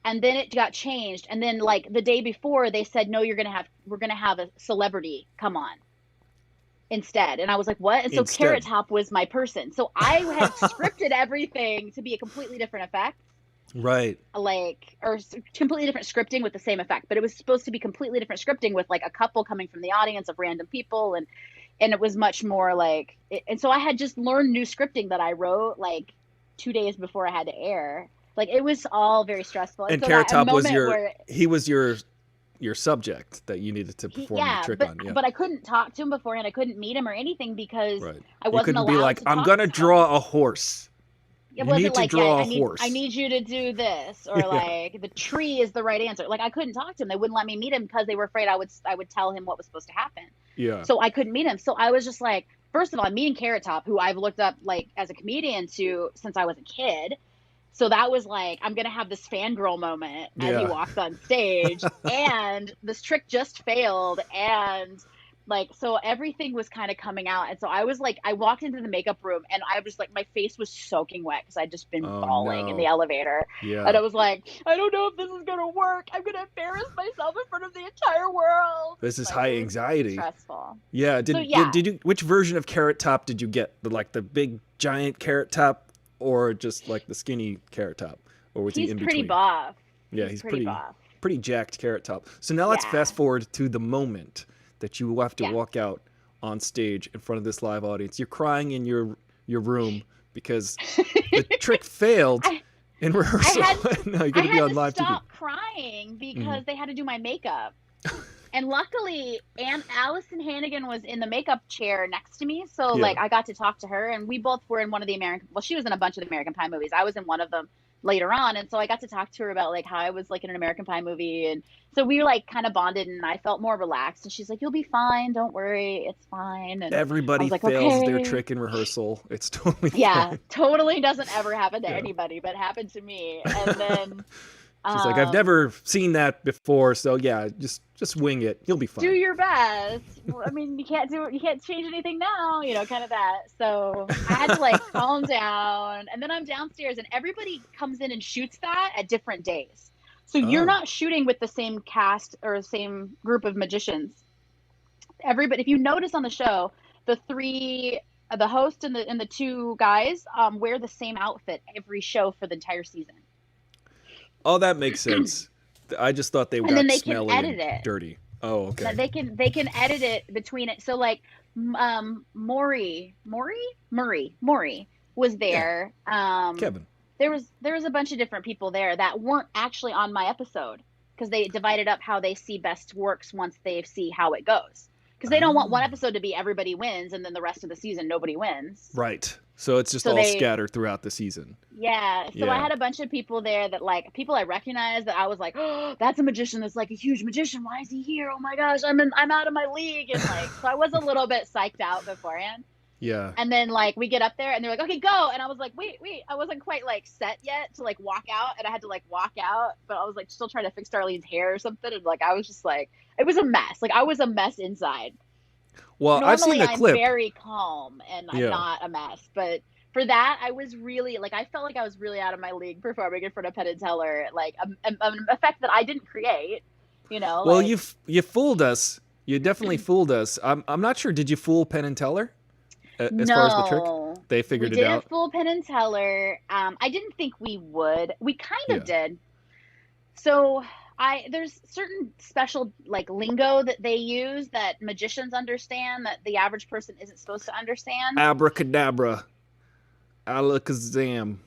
And then it got changed. And then like the day before they said, no, we're going to have a celebrity come on instead. And I was like, what? And so Instead. Carrot Top was my person. So I had scripted everything to be a completely different effect. Right. Like, or completely different scripting with the same effect, but it was supposed to be completely different scripting with like a couple coming from the audience of random people. And it was much more like, and so I had just learned new scripting that I wrote like 2 days before I had to air. Like it was all very stressful. And so Carrot that Top was moment he was your subject that you needed to perform the trick but, on. Yeah. but I couldn't talk to him beforehand. I couldn't meet him or anything because Right. I You wasn't couldn't allowed be like, to I'm talk gonna to him. draw a horse. It You wasn't need to like, draw a I horse. need you to do this, or Yeah. like the tree is the right answer. Like I couldn't talk to him. They wouldn't let me meet him because they were afraid I would tell him what was supposed to happen. Yeah. So I couldn't meet him. So I was just like, first of all, I'm meeting Carrot Top, who I've looked up like as a comedian to since I was a kid. So that was like, I'm going to have this fangirl moment as he Yeah. walks on stage. And this trick just failed. And like, so everything was kind of coming out. And so I was like, I walked into the makeup room and I was like, my face was soaking wet because I'd just been Oh, bawling in no. the elevator. Yeah. And I was like, I don't know if this is going to work. I'm going to embarrass myself in front of the entire world. This is Like, high it was anxiety. stressful. Yeah. So, yeah. Did you? Which version of Carrot Top did you get? The big giant Carrot Top, or just like the skinny Carrot Top, or was he He's in pretty between? buff. Yeah, He's he's pretty buff. pretty jacked, Carrot Top. So now let's Yeah. fast forward to the moment that you have to Yeah. walk out on stage in front of this live audience. You're crying in your room because the trick failed I in rehearsal. Now you're I going to be had on to live TV. stop crying because they had to do my makeup. And luckily, Allison Hannigan was in the makeup chair next to me. So, Yeah. like, I got to talk to her. And we both were in one of the she was in a bunch of the American Pie movies. I was in one of them later on. And so I got to talk to her about, like, how I was, like, in an American Pie movie. And so we, like, kind of bonded. And I felt more relaxed. And she's like, you'll be fine. Don't worry. It's fine. And I Everybody was like, fails their okay. trick in rehearsal. It's totally Yeah, fine. totally doesn't ever happen to Yeah. anybody, but happened to me. And then She's like, I've never seen that before, so yeah, just wing it. You'll be fine. do your best. I mean, you can't change anything now, kind of that. So I had to like calm down. And then I'm downstairs and everybody comes in and shoots that at different days. So you're Oh. not shooting with the same cast or same group of magicians. Everybody, if you notice on the show, the host and the two guys wear the same outfit every show for the entire season. Oh, that makes sense. I just thought they And got then they can smelly edit and it. dirty. Oh, okay. They can edit it between it. So like Maury was there. Kevin. There was a bunch of different people there that weren't actually on my episode because they divided up how they see best works once they see how it goes. Because they don't want one episode to be everybody wins and then the rest of the season nobody wins. Right. So it's just all scattered throughout the season. Yeah. So I had a bunch of people there that like people I recognized that I was like, oh, that's a magician that's like a huge magician. Why is he here? Oh my gosh, I'm out of my league. And like so I was a little bit psyched out beforehand. Yeah. And then like we get up there and they're like, okay, go. And I was like, wait, I wasn't quite like set yet to like walk out, and I had to like walk out, but I was like still trying to fix Darlene's hair or something. And like I was just like, it was a mess. Like I was a mess inside. Well, Normally, I've seen the clip. I'm very calm and I'm not a mess, but for that, I was really like I felt like I was really out of my league performing in front of Penn and Teller, like an effect that I didn't create. Well, like, you fooled us. You definitely fooled us. I'm not sure. Did you fool Penn and Teller? As far as the trick, they figured it out. We didn't fool Penn and Teller. I didn't think we would. We kind of did. So there's certain special like lingo that they use that magicians understand that the average person isn't supposed to understand. Abracadabra, alakazam.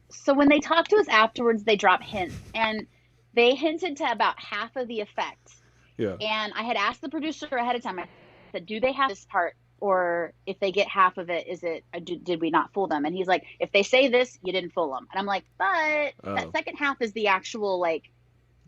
So when they talk to us afterwards, they drop hints, and they hinted to about half of the effect. Yeah. And I had asked the producer ahead of time. I said, "Do they have this part, or if they get half of it, did we not fool them?" And he's like, "If they say this, you didn't fool them." And I'm like, "But that second half is the actual like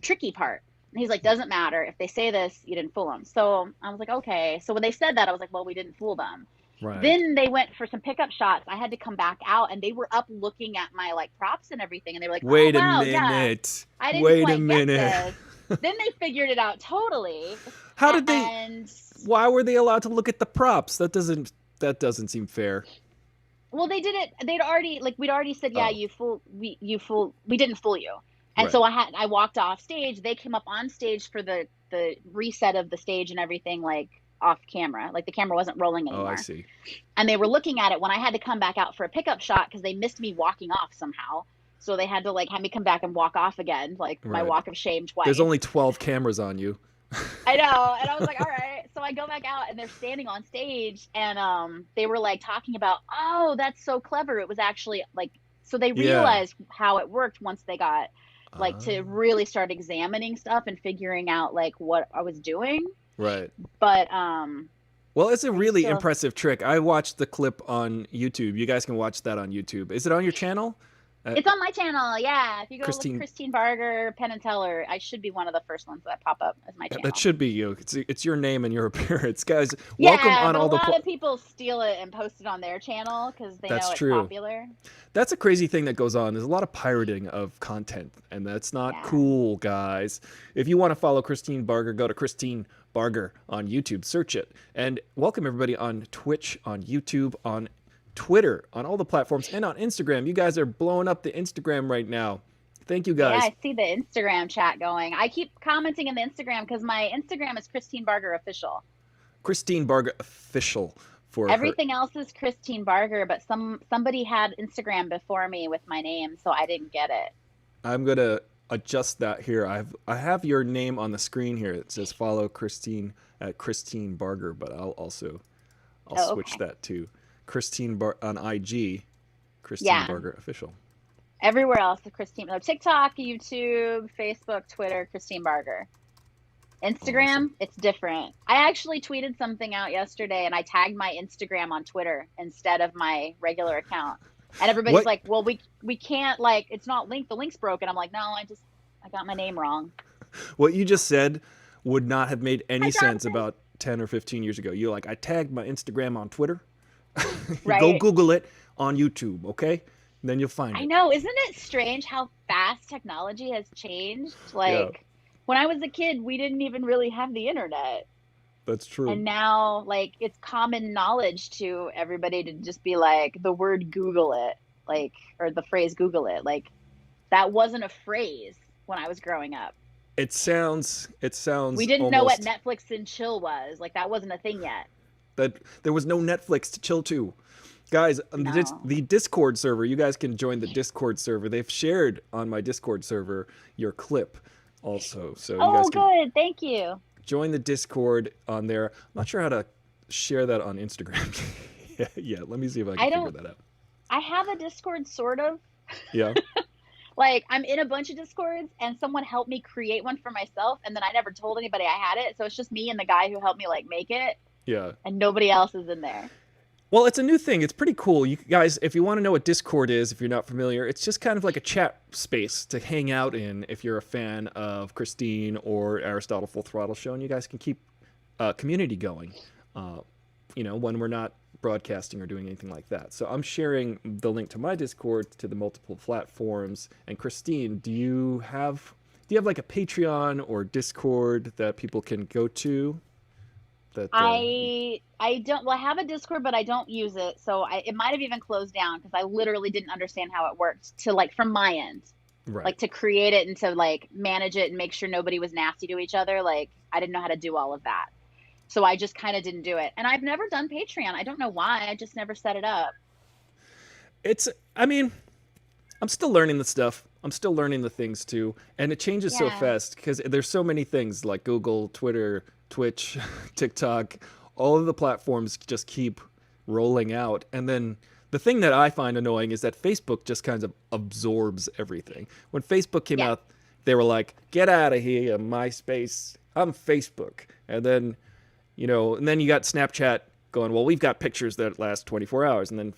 tricky part." And he's like, "Doesn't matter. If they say this, you didn't fool them." So I was like, okay. So when they said that, I was like, well, we didn't fool them. Right. Then they went for some pickup shots. I had to come back out, and they were up looking at my like props and everything, and they were like, "Wait wow, a minute! Yeah, I didn't Wait quite a minute!" Get this. Then they figured it out totally. How did they? Why were they allowed to look at the props? That doesn't seem fair. Well, they did it. We'd already said, yeah, we didn't fool you. And so I walked off stage. They came up on stage for the reset of the stage and everything, like off camera. Like the camera wasn't rolling anymore. Oh, I see. And they were looking at it when I had to come back out for a pickup shot because they missed me walking off somehow. So they had to like have me come back and walk off again, like my walk of shame twice. There's only 12 cameras on you. I know. And I was like, all right. So I go back out and they're standing on stage and they were like talking about, oh, that's so clever. It was actually like, so they realized how it worked once they got like to really start examining stuff and figuring out like what I was doing. Right. But well, it's a really impressive trick. I watched the clip on YouTube. You guys can watch that on YouTube. Is it on your channel? It's on my channel, yeah. If you go look Christine Barger, Penn and Teller, I should be one of the first ones that pop up as my channel. That should be you. It's your name and your appearance, guys. Welcome on all the. A lot of people steal it and post it on their channel because they know it's popular. That's a crazy thing that goes on. There's a lot of pirating of content, and that's not cool, guys. If you want to follow Christine Barger, go to Christine Barger on YouTube. Search it, and welcome everybody on Twitch, on YouTube, on Twitter, on all the platforms, and on Instagram. You guys are blowing up the Instagram right now. Thank you, guys. Yeah, I see the Instagram chat going. I keep commenting in the Instagram because my Instagram is Christine Barger Official. Christine Barger Official for everything else is Christine Barger, but somebody had Instagram before me with my name, so I didn't get it. I'm gonna adjust that here. I have your name on the screen here. It says follow Christine at Christine Barger, but I'll switch Okay. that to Christine on IG, Christine Yeah. Barger official. Everywhere else, the Christine, no, TikTok, YouTube, Facebook, Twitter, Christine Barger. Instagram, Awesome. it's different. I actually tweeted something out yesterday and I tagged my Instagram on Twitter instead of my regular account. And everybody's What? like, well, we can't, like, it's not linked. The link's broken. I'm like, no, I got my name wrong. What you just said would not have made any Hi, sense Jonathan. about 10 or 15 years ago. You're like, I tagged my Instagram on Twitter. Go Right. Google it on YouTube, okay? And then you'll find I it. know. Isn't it strange how fast technology has changed? Yeah, Like, when I was a kid, we didn't even really have the internet. that's true. And now, like, it's common knowledge to everybody to just be like, the word Google it, like, or the phrase Google it. Like, that wasn't a phrase when I was growing up. It sounds We didn't know what almost Netflix and chill was. Like, that wasn't a thing yet. that there was no Netflix to chill to. Guys, No. the Discord server, you guys can join the Discord server. They've shared on my Discord server your clip also. So you guys Oh, can good. Thank you. join the Discord on there. I'm not sure how to share that on Instagram. Yeah, let me see if I can I figure don't, that out. I have a Discord sort of. Yeah. Like, I'm in a bunch of Discords and someone helped me create one for myself. And then I never told anybody I had it. So it's just me and the guy who helped me, like, make it. Yeah. And nobody else is in there. Well, it's a new thing. It's pretty cool. You guys, if you want to know what Discord is, if you're not familiar, it's just kind of like a chat space to hang out in if you're a fan of Christine or Aristotle Full Throttle Show, and you guys can keep community going, when we're not broadcasting or doing anything like that. So I'm sharing the link to my Discord to the multiple platforms. And Christine, do you have like a Patreon or Discord that people can go to? That I don't, well, I have a Discord, but I don't use it. So it might have even closed down because I literally didn't understand how it worked to, like, from my end, right. like, to create it and to, like, manage it and make sure nobody was nasty to each other. Like, I didn't know how to do all of that. So I just kind of didn't do it. And I've never done Patreon. I don't know why. I just never set it up. I'm still learning the stuff. I'm still learning the things too. And it changes so Yeah. fast because there's so many things like Google, Twitter, Twitch, TikTok, all of the platforms just keep rolling out. And then the thing that I find annoying is that Facebook just kind of absorbs everything. When Facebook came Yeah. out, they were like, get out of here, MySpace. I'm Facebook. And then, and then you got Snapchat going, well, we've got pictures that last 24 hours. And then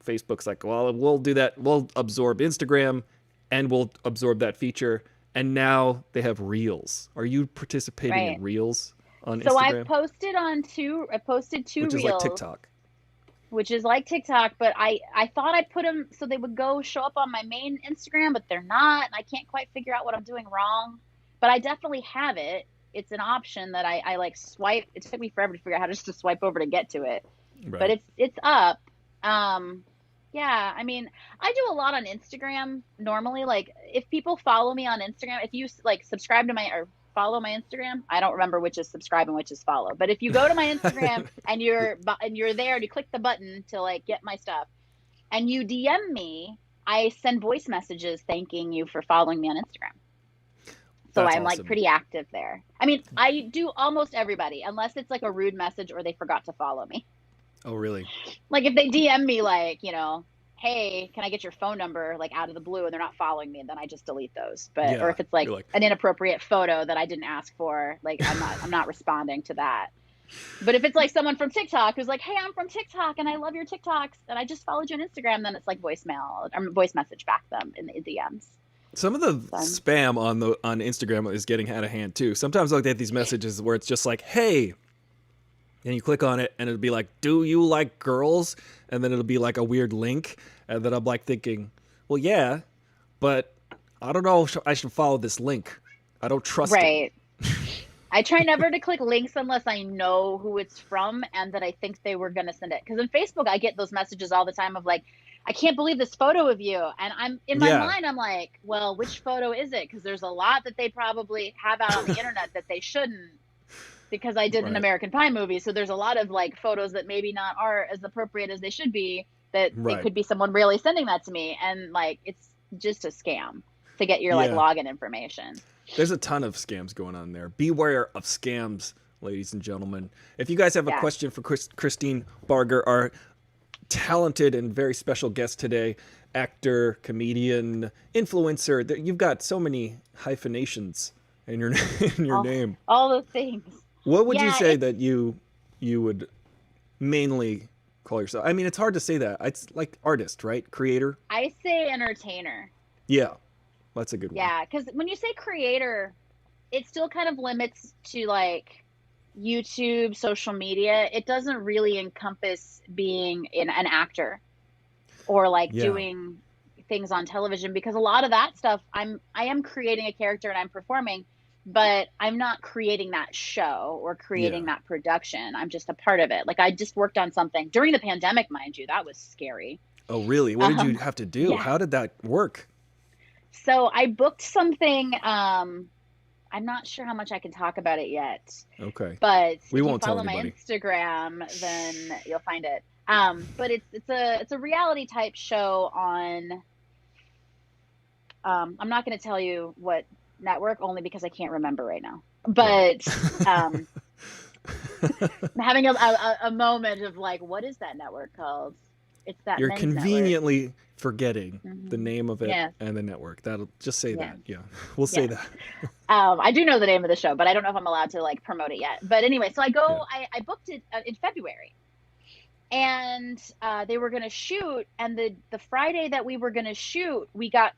Facebook's like, well, we'll do that. We'll absorb Instagram and we'll absorb that feature. And now they have Reels. Are you participating in Right. Reels on So Instagram? I posted two Which is reels, like TikTok. which is like TikTok, but I thought I put them so they would show up on my main Instagram, but they're not. And I can't quite figure out what I'm doing wrong. But I definitely have it. It's an option that I like swipe. It took me forever to figure out how just to swipe over to get to it. Right. But it's up. Yeah, I mean, I do a lot on Instagram normally. Like, if people follow me on Instagram, if you like subscribe to or follow my Instagram, I don't remember which is subscribe and which is follow. But if you go to my Instagram and you're there and you click the button to, like, get my stuff and you DM me, I send voice messages thanking you for following me on Instagram. So That's I'm like awesome. pretty active there. I mean, I do almost everybody, unless it's like a rude message or they forgot to follow me. Oh, really? Like, if they DM me, like, hey, can I get your phone number, like, out of the blue, and they're not following me, then I just delete those. But Yeah, or if it's like you're like- an inappropriate photo that I didn't ask for, like, I'm not responding to that. But if it's like someone from TikTok who's like, hey, I'm from TikTok and I love your TikToks and I just followed you on Instagram, then it's like voice message back them in the DMs. Some of the Fun. spam on Instagram is getting out of hand too. Sometimes I'll get these messages where it's just like, hey, and you click on it and it'll be like, do you like girls? And then it'll be like a weird link. And then I'm like thinking, well, yeah, but I don't know if I should follow this link. I don't trust it. Right. I try never to click links unless I know who it's from and that I think they were going to send it. Because in Facebook, I get those messages all the time of like, I can't believe this photo of you. And I'm in my mind, I'm like, well, which photo is it? Because there's a lot that they probably have out on the internet that they shouldn't, because I did an American Pie movie. So there's a lot of like photos that maybe not are as appropriate as they should be, that it could be someone really sending that to me. And like, it's just a scam. to get your like Yeah. login information. There's a ton of scams going on there. Beware of scams, ladies and gentlemen. If you guys have a Yeah. question for Christine Barger, our talented and very special guest today, actor, comedian, influencer, you've got so many hyphenations in your in your name. All those things. What would you Yeah, say that you would mainly call yourself? I mean, it's hard to say that. It's like artist, right? Creator. I say entertainer. Yeah, that's a good one. Yeah, because when you say creator, it still kind of limits to like YouTube, social media. It doesn't really encompass being an actor or like doing things on television, because a lot of that stuff I am creating a character and I'm performing, but I'm not creating that show or creating that production. I'm just a part of it. Like I just worked on something during the pandemic, mind you. That was scary. Oh, really? What did you have to do? How did that work? So I booked something. I'm not sure how much I can talk about it yet. Okay. But we if won't you follow tell my anybody. Instagram, then you'll find it. But it's a reality type show on. I'm not going to tell you what network, only because I can't remember right now. But I'm having a moment of like, what is that network called? It's that. You're men's conveniently network. forgetting the name of it and the network. That'll just say that. Yeah, we'll say that. I do know the name of the show, but I don't know if I'm allowed to like promote it yet. But anyway, so I go. I booked it in February, and they were going to shoot. And the Friday that we were going to shoot, we got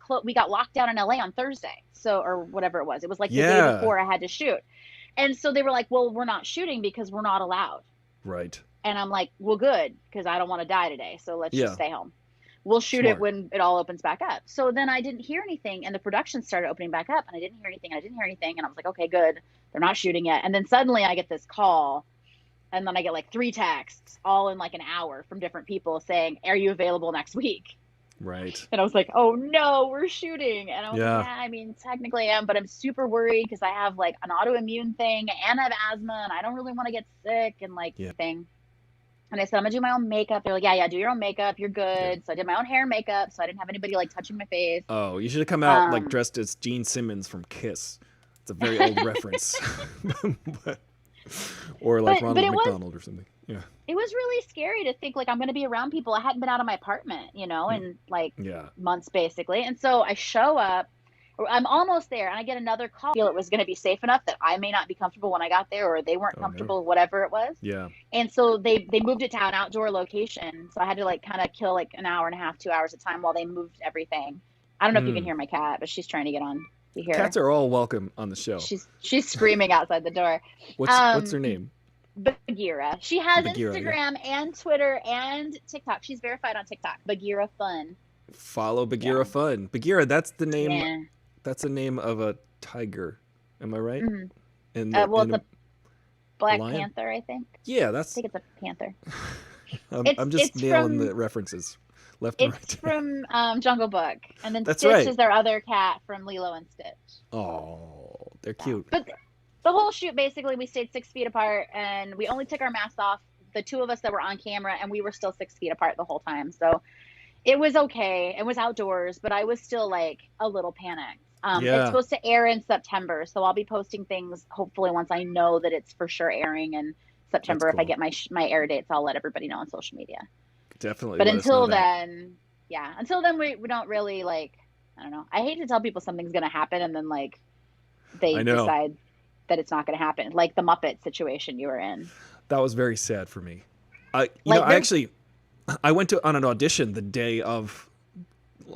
locked down in LA on Thursday. So, or whatever it was. It was like the day before I had to shoot. And so they were like, "Well, we're not shooting because we're not allowed." Right. And I'm like, "Well, good, because I don't want to die today. So let's just stay home. We'll shoot it when it all opens back up." So then I didn't hear anything, and the production started opening back up, and I didn't hear anything. And I was like, okay, good. They're not shooting yet. And then suddenly I get this call, and then I get like 3 texts all in like an hour from different people saying, "Are you available next week?" Right. And I was like, oh no, we're shooting. And I was like, yeah, I mean, technically I am, but I'm super worried because I have like an autoimmune thing and I have asthma and I don't really want to get sick and like thing. And I said, I'm gonna do my own makeup. They're like, yeah, do your own makeup. You're good. So I did my own hair and makeup, so I didn't have anybody like touching my face. Oh, you should have come out like dressed as Gene Simmons from Kiss. It's a very old reference. Or like Ronald McDonald or something. Yeah. It was really scary to think like I'm gonna be around people. I hadn't been out of my apartment, in like months basically. And so I show up. I'm almost there, and I get another call. I feel it was going to be safe enough that I may not be comfortable when I got there, or they weren't comfortable, whatever it was. Yeah. And so they moved it to an outdoor location. So I had to like kind of kill like an hour and a half, 2 hours of time while they moved everything. I don't know if you can hear my cat, but she's trying to get on. You hear Cats her? are all welcome on the show. She's screaming outside the door. What's her name? Bagheera. She has Bagheera, Instagram and Twitter and TikTok. She's verified on TikTok. Bagheera Fun. Follow Bagheera Fun. Bagheera, that's the name. Yeah. That's the name of a tiger. Am I right? Mm-hmm. It's a Black Panther, I think. Yeah, I think it's a panther. I'm just nailing the references left and right. It's from Jungle Book. And then That's Stitch right. is their other cat from Lilo and Stitch. Oh, they're cute. But the whole shoot, basically, we stayed 6 feet apart, and we only took our masks off, the 2 of us that were on camera, and we were still 6 feet apart the whole time. So it was okay. It was outdoors, but I was still like a little panicked. It's supposed to air in September, so I'll be posting things hopefully once I know that it's for sure airing in September. If I get my air dates, I'll let everybody know on social media. Definitely. But until then, we don't really like, I don't know. I hate to tell people something's going to happen and then like they decide that it's not going to happen. Like the Muppet situation you were in. That was very sad for me. I went on an audition the day of,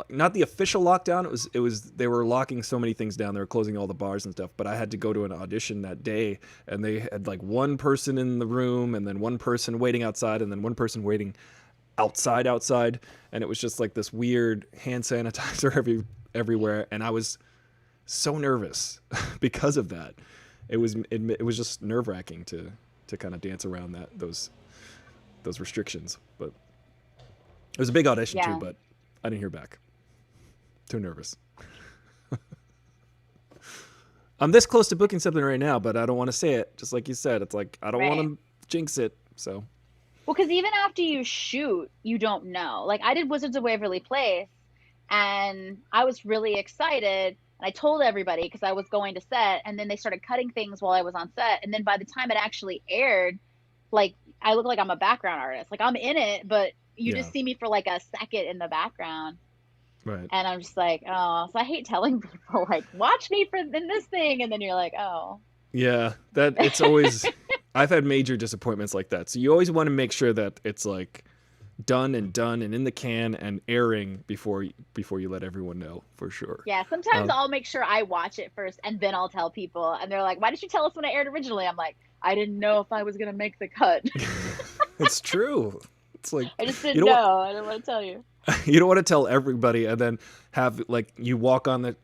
not the official lockdown. It was they were locking so many things down. They were closing all the bars and stuff. But I had to go to an audition that day, and they had like one person in the room, and then one person waiting outside, and then one person waiting outside, and it was just like this weird hand sanitizer everywhere, and I was so nervous because of that. It was just nerve-wracking to kind of dance around those restrictions. But it was a big audition too, but I didn't hear back. Too nervous. I'm this close to booking something right now, but I don't want to say it. Just like you said, it's like I don't want to jinx it. So. Well, because even after you shoot, you don't know. Like I did Wizards of Waverly Place, And I was really excited. And I told everybody because I was going to set, and then they started cutting things while I was on set. And then by the time it actually aired, like I look like I'm a background artist. Like I'm in it, but you Yeah. just see me for like a second in the background. Right. And I'm just like, oh, so I hate telling people like, watch me for in this thing, and then you're like, oh. Yeah, that it's always I've had major disappointments like that. So you always want to make sure that it's like done and in the can and airing before you let everyone know for sure. Yeah, sometimes Um, I'll make sure I watch it first and then I'll tell people. And they're like, why did you tell us when it aired originally? I'm like, I didn't know if I was going to make the cut. it's true. It's like I just you didn't don't want, know. I didn't want to tell you. you don't want to tell everybody and then have like you walk on the.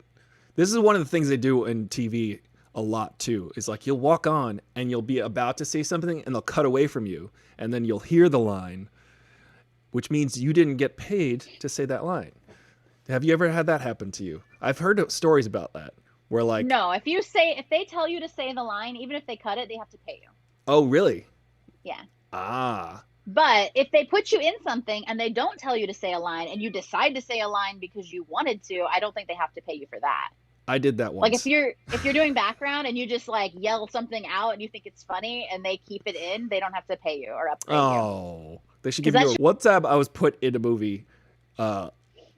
This is one of the things they do in TV a lot too. Is like you'll walk on and you'll be about to say something and they'll cut away from you and then you'll hear the line, which means you didn't get paid to say that line. Have you ever had that happen to you? I've heard stories about that where like, No, if they tell you to say the line, even if they cut it, they have to pay you. oh really? Yeah. Ah, But if they put you in something and they don't tell you to say a line and you decide to say a line because you wanted to, I don't think they have to pay you for that. I did that Like if once. you're doing background and you just like yell something out and you think it's funny and they keep it in, they don't have to pay you or upgrade you. Oh, they should Because give you that's a. One time I was put in a movie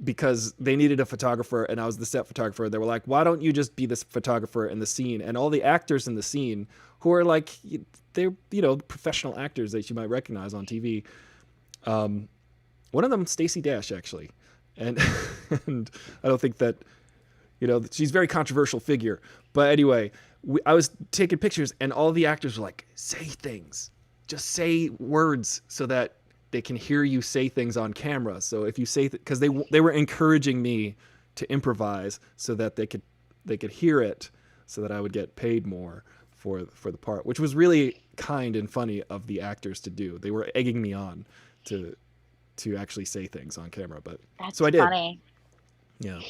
because they needed a photographer and I was the set photographer. They were like, why don't you just be this photographer in the scene? And all the actors in the scene who are like, they're, professional actors that you might recognize on TV. One of them, Stacey Dash, actually. And, and I don't think that, she's a very controversial figure. But anyway, I was taking pictures and all the actors were like, say things. Just say words so that they can hear you say things on camera. So if you say, because they were encouraging me to improvise so that they could hear it, so that I would get paid more for the part, which was really kind and funny of the actors to do. They were egging me on to actually say things on camera, but That's so I did. funny. Yeah,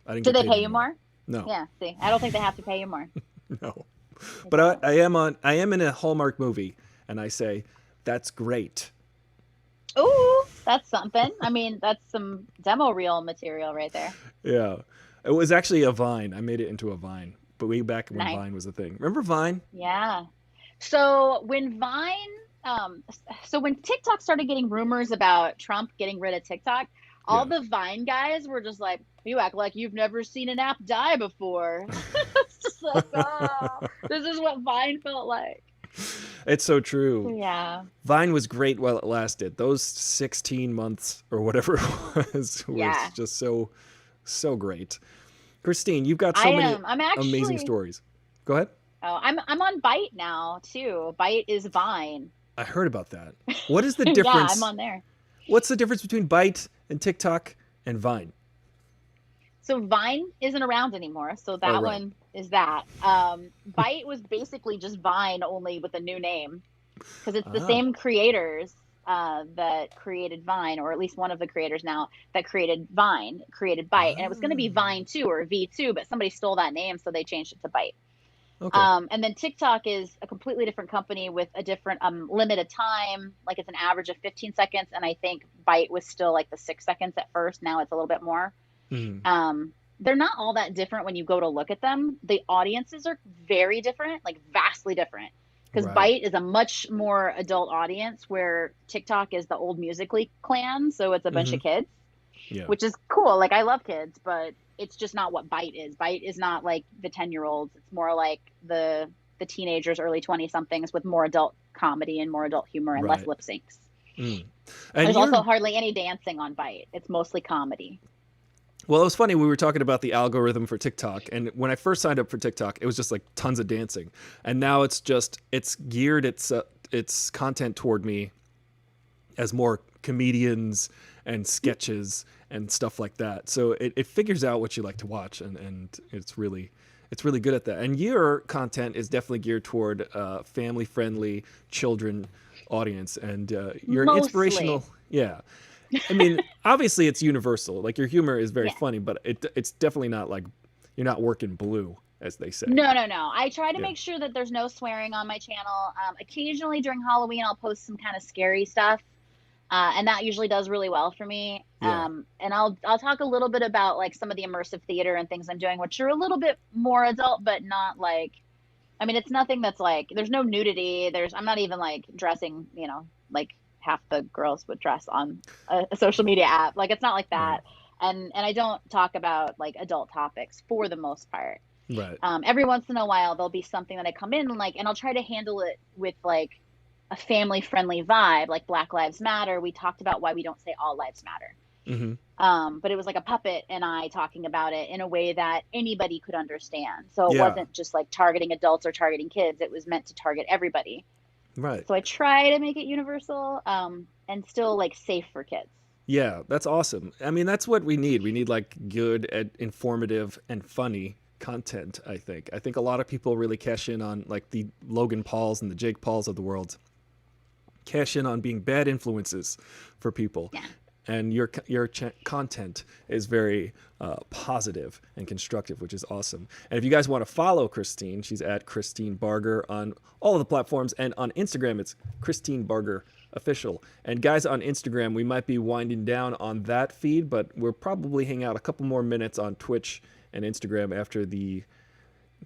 I didn't. Did get they paid pay you anymore. more? No. Yeah, see, I don't think they have to pay you more. No. But I am in a Hallmark movie, and I say that's great. Ooh, that's something. I mean, that's some demo reel material right there. Yeah, it was actually a Vine. I made it into a Vine, but way back when Nice. Vine was a thing. Remember Vine? Yeah. So when Vine, so when TikTok started getting rumors about Trump getting rid of TikTok, all Yeah. the Vine guys were just like, you act like you've never seen an app die before. It's just like, oh, this is what Vine felt like. It's so true. Yeah. Vine was great while it lasted. Those 16 months or whatever it was Yeah. just so great. Christine, you've got so many I'm amazing actually, stories. Go ahead. oh, I'm on Byte now too. Byte is Vine. I heard about that. What is the Yeah, I'm difference? on there. What's the difference between Byte and TikTok and Vine? So Vine isn't around anymore. So that Oh, right. one is that. Byte was basically just Vine only with a new name because it's the Ah. same creators that created Vine, or at least one of the creators now that created Vine, created Byte. And it was going to be Ah. Vine 2 or V2, but somebody stole that name, so they changed it to Byte. Okay. And then TikTok is a completely different company with a different limited time. Like it's an average of 15 seconds. And I think Byte was still like the 6 seconds at first. Now it's a little bit more. Mhm. They're not all that different when you go to look at them. The audiences are very different, like vastly different. Because Right. Byte is a much more adult audience, where TikTok is the old Musical.ly clan, so it's a bunch of Mhm. kids, Yeah. which is cool. Like I love kids, but it's just not what Byte is. Byte is not like the 10-year-olds. It's more like the teenagers, early 20 somethings with more adult comedy and more adult humor and less Right. lip syncs. Mm. And There's you're also hardly any dancing on Byte. It's mostly comedy. Well, it was funny. We were talking about the algorithm for TikTok, and when I first signed up for TikTok, it was just like tons of dancing, and now it's geared its content toward me as more comedians and sketches and stuff like that. So it figures out what you like to watch, and it's really good at that. And your content is definitely geared toward family friendly children audience, and you're an inspirational. Mostly. Yeah. I mean, obviously it's universal. Like your humor is very Yeah. funny, but it's definitely not like you're not working blue, as they say. No, no, no. I try to Yeah. make sure that there's no swearing on my channel. Occasionally during Halloween, I'll post some kind of scary stuff. And that usually does really well for me. Yeah. And I'll talk a little bit about like some of the immersive theater and things I'm doing, which are a little bit more adult, but not like, I mean, it's nothing that's like, there's no nudity. I'm not even like dressing, like half the girls would dress on a social media app. Like it's not like Right. that. And I don't talk about like adult topics for the most part. Right. Every once in a while, there'll be something that I come in and like, and I'll try to handle it with like a family friendly vibe, like Black Lives Matter. We talked about why we don't say all lives matter. Mm-hmm. But it was like a puppet and I talking about it in a way that anybody could understand. So it Yeah. wasn't just like targeting adults or targeting kids. It was meant to target everybody. Right. So I try to make it universal, and still like safe for kids. Yeah, that's awesome. I mean, that's what we need. We need like good, informative, and funny content. I think. I think a lot of people really cash in on like the Logan Pauls and the Jake Pauls of the world. Cash in on being bad influences for people. Yeah. And your content is very positive and constructive, which is awesome. And if you guys want to follow Christine, she's at Christine Barger on all of the platforms, and on Instagram it's Christine Barger Official. And guys, on Instagram we might be winding down on that feed, but we'll probably hang out a couple more minutes on Twitch and Instagram after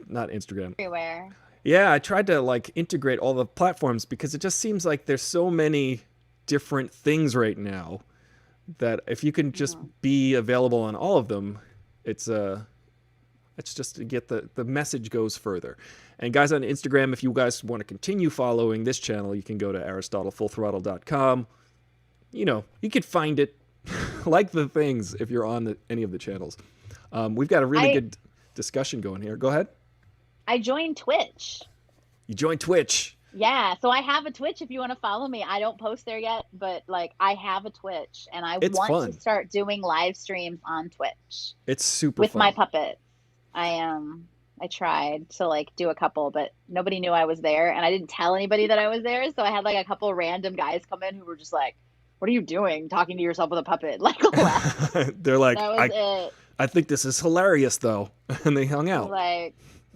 not Instagram. Everywhere. Yeah, I tried to like integrate all the platforms because it just seems like there's so many different things right now that if you can just be available on all of them, it's just to get the message goes further. And guys, on Instagram, if you guys want to continue following this channel, you can go to AristotleFullThrottle.com. You could find it like the things if you're on any of the channels. We've got a really good discussion going here. Go ahead. I joined Twitch. You joined Twitch. Yeah, so I have a Twitch if you want to follow me. I don't post there yet, but like I have a Twitch and I want fun. to start doing live streams on Twitch. It's super with fun. my puppet. I tried to like do a couple, but nobody knew I was there and I didn't tell anybody that I was there. So I had like a couple random guys come in who were just like, "What are you doing talking to yourself with a puppet?" Like They're like, that was it. I think this is hilarious though. And they hung out.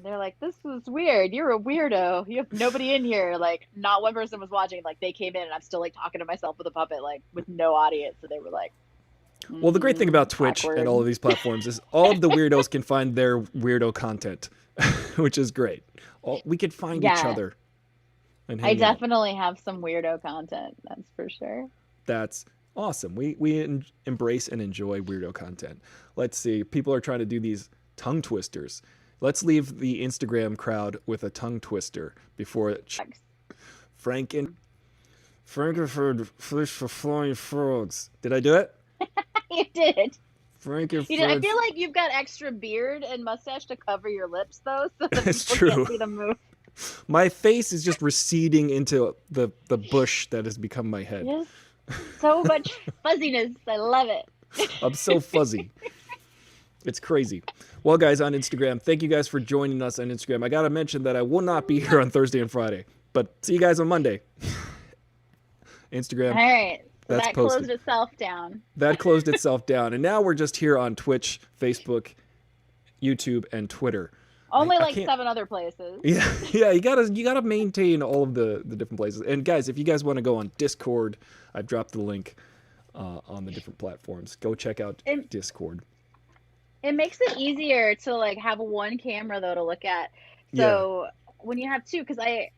They're like, "This is weird. You're a weirdo. You have nobody in here." Like, not one person was watching. Like, they came in and I'm still like talking to myself with a puppet, like with no audience. So they were like, well, the great thing about Twitch awkward. and all of these platforms is all of the weirdos can find their weirdo content, which is great. We could find each other. And I definitely have some weirdo content. That's for sure. That's awesome. We embrace and enjoy weirdo content. Let's see. People are trying to do these tongue twisters. Let's leave the Instagram crowd with a tongue twister before Frankfurt fish for flying frogs. Did I do it? You did. Frankfurt. You did. I feel like you've got extra beard and mustache to cover your lips, though, so that It's people true. can't see the move. My face is just receding into the bush that has become my head. Yes. So much fuzziness. I love it. I'm so fuzzy. It's crazy. Well, guys, on Instagram, thank you guys for joining us on Instagram. I got to mention that I will not be here on Thursday and Friday, but see you guys on Monday. Instagram. All right. So That's that posted. closed itself down. That closed itself down. And now we're just here on Twitch, Facebook, YouTube, and Twitter. Only I like can't- 7 other places. Yeah, you gotta maintain all of the different places. And guys, if you guys want to go on Discord, I've dropped the link on the different platforms. Go check out Discord. It makes it easier to like have one camera though to look at. So when you have two, because I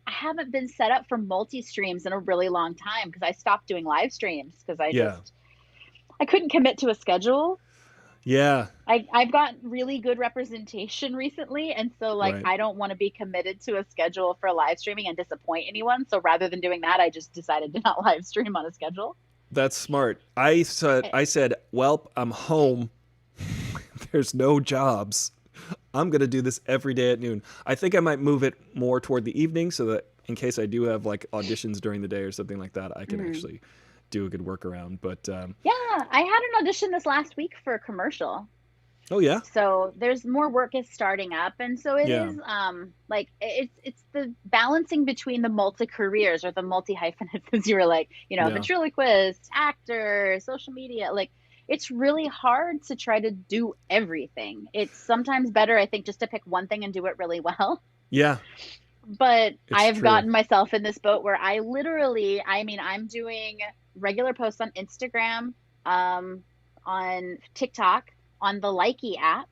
haven't been set up for multi-streams in a really long time because I stopped doing live streams because I couldn't commit to a schedule. Yeah. I've got really good representation recently, and so like Right. I don't want to be committed to a schedule for live streaming and disappoint anyone. So rather than doing that, I just decided to not live stream on a schedule. That's smart. I said, well, I'm home. There's no jobs. I'm going to do this every day at noon. I think I might move it more toward the evening so that in case I do have like auditions during the day or something like that, I can actually do a good workaround. But yeah, I had an audition this last week for a commercial. Oh yeah. So there's more work is starting up, and so it is like it's the balancing between the multi careers or the multi hyphenates, as you were like, ventriloquist, actor, social media. Like it's really hard to try to do everything. It's sometimes better, I think, just to pick one thing and do it really well. Yeah. But I It's have true. gotten myself in this boat where I literally, I mean, I'm doing regular posts on Instagram, um, on TikTok, on the Likey app,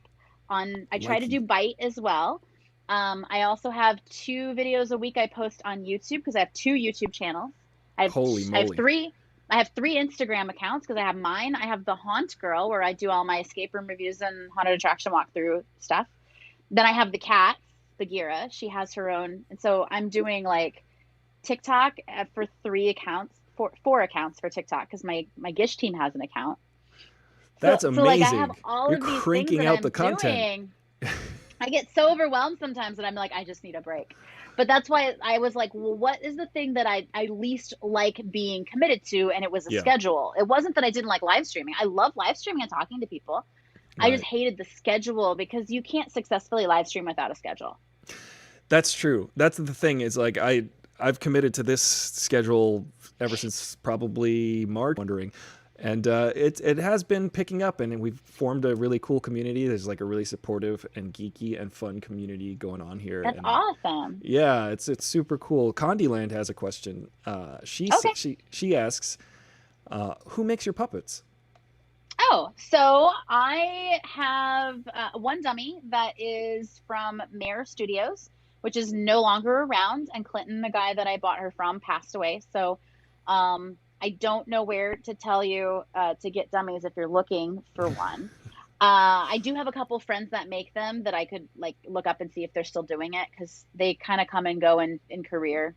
I try to do Likey. Bite as well. I also have 2 videos a week I post on YouTube because I have 2 YouTube channels. I have Holy I have moly. three I have 3 Instagram accounts because I have mine. I have the Haunt Girl where I do all my escape room reviews and haunted attraction walkthrough stuff. Then I have the cat, Bagheera. She has her own, and so I'm doing like TikTok for 3 accounts, four accounts for TikTok because my Gish team has an account. So That's so like I have amazing. all You're of these things cranking that out the I'm content. doing. I get so overwhelmed sometimes that I'm like, I just need a break. But that's why I was like, well, what is the thing that I least like being committed to? And it was a Yeah. schedule. It wasn't that I didn't like live streaming. I love live streaming and talking to people. I just Right. hated the schedule because you can't successfully live stream without a schedule. That's true. That's the thing is like I've committed to this schedule ever since probably March. Wondering, and it has been picking up, and we've formed a really cool community. There's like a really supportive and geeky and fun community going on here, That's and awesome. yeah, it's super cool. Condyland has a question. Okay. She asks, who makes your puppets? Oh, so I have one dummy that is from Mare Studios, which is no longer around. And Clinton, the guy that I bought her from, passed away. So I don't know where to tell you to get dummies if you're looking for one. I do have a couple friends that make them that I could like look up and see if they're still doing it because they kind of come and go in career,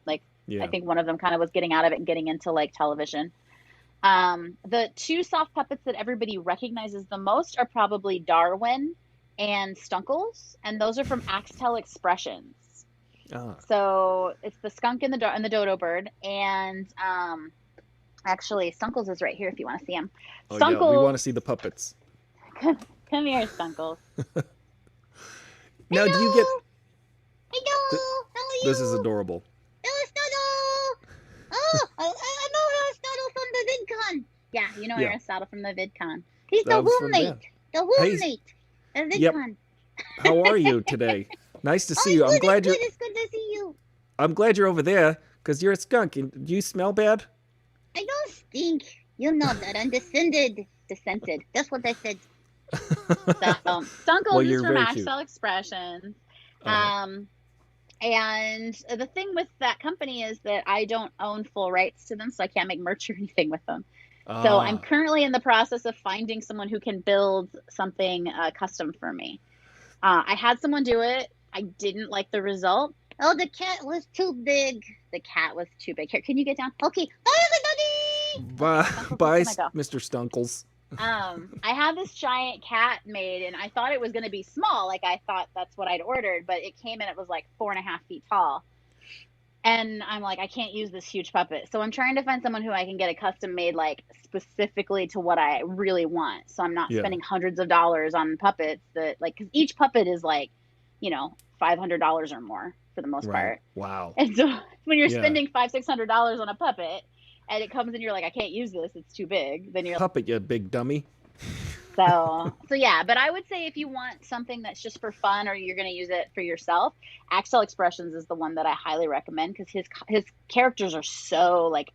like I Yeah. think one of them kind of was getting out of it and getting into like television. The 2 soft puppets that everybody recognizes the most are probably Darwin and Stunkles, and those are from Axtel Expressions. Ah. So it's the skunk and the dodo bird, and actually Stunkles is right here if you want to see him. Oh yeah, we want Stunkles, to see the puppets. come here, Stunkles. Now, do you get? Hello, Th- hello, how are this is you? adorable. Aristotle. Oh, I know Aristotle from the VidCon. Yeah, you know Yeah, Aristotle from the VidCon. He's the that was from roommate. Dan. The Hey, roommate at yep. VidCon. How are you today? Nice to Oh, see it's you. good. It's good. It's good to see you. I'm glad you're over there because you're a skunk. And do you smell bad? I don't stink. You know that I'm descended. Descended. That's what I said. So, Well, Stunkles is you're from very cute. Axel Expressions. Uh, Um, and the thing with that company is that I don't own full rights to them, so I can't make merch or anything with them. So I'm ah, currently in the process of finding someone who can build something custom for me. I had someone do it. I didn't like the result. Oh, the cat was too big. The cat was too big. Here, can you get down? Okay. Bye, everybody. Okay, bye, Stunkles is bye, gonna go. Mr. Stunkles. I had this giant cat made, and I thought it was gonna be small. Like I thought that's what I'd ordered, but it came in. It was like 4.5 feet tall. And I'm like, I can't use this huge puppet. So I'm trying to find someone who I can get a custom made, like specifically to what I really want. So I'm not Yeah, spending hundreds of dollars on puppets that, like, because each puppet is like, $500 or more for the most right. part. Wow. And so when you're Yeah, spending $500-600 on a puppet and it comes and you're like, I can't use this, it's too big, then you're puppet, you big dummy. so yeah, but I would say if you want something that's just for fun or you're going to use it for yourself, Axel Expressions is the one that I highly recommend because his characters are so like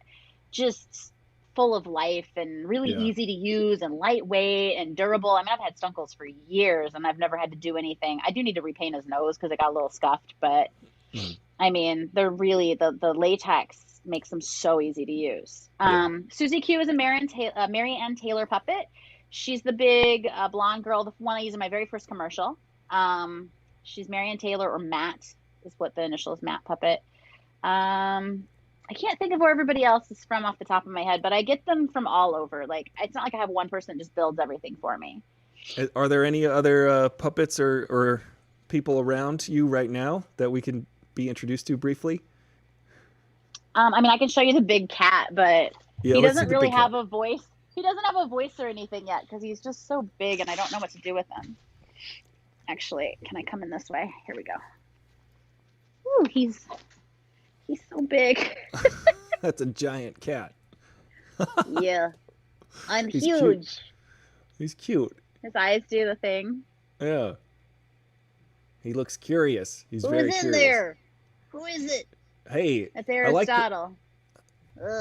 just full of life and really Yeah. easy to use and lightweight and durable. I mean, I've had Stunkles for years and I've never had to do anything. I do need to repaint his nose because it got a little scuffed, but Mm, I mean, they're really the latex makes them so easy to use. yeah. Susie Q is a Mary Ann Taylor puppet. She's the big blonde girl, the one I used in my very first commercial. She's Mary Ann Taylor, or Matt is what the initial is, Matt puppet. I can't think of where everybody else is from off the top of my head, but I get them from all over. Like it's not like I have one person that just builds everything for me. Are there any other puppets or people around you right now that we can be introduced to briefly? I mean, I can show you the big cat, but Yeah, he let's see doesn't the really big cat. have a voice. He doesn't have a voice or anything yet because he's just so big, and I don't know what to do with him. Actually, can I come in this way? Here we go. Ooh, he's so big. That's a giant cat. Yeah, I'm He's cute. huge. He's cute. His eyes do the thing. Yeah. He looks curious. He's Who's very in curious. there? Who is it? Hey, That's I like the, Aristotle.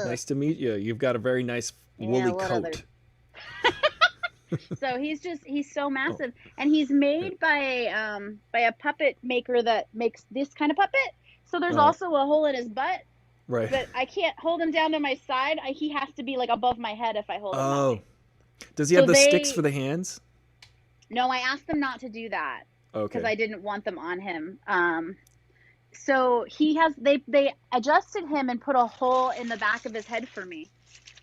nice to meet you. You've got a very nice woolly coat. So he's so Oh, massive, and he's yeah. made by a puppet maker that makes this kind of puppet. So there's Uh, also a hole in his butt, right. but I can't hold him down to my side. He has to be like above my head if I hold him that Oh, way. does he So have the sticks for they the hands? no, I asked them not to do that because Okay. I didn't want them on him. So they adjusted him and put a hole in the back of his head for me,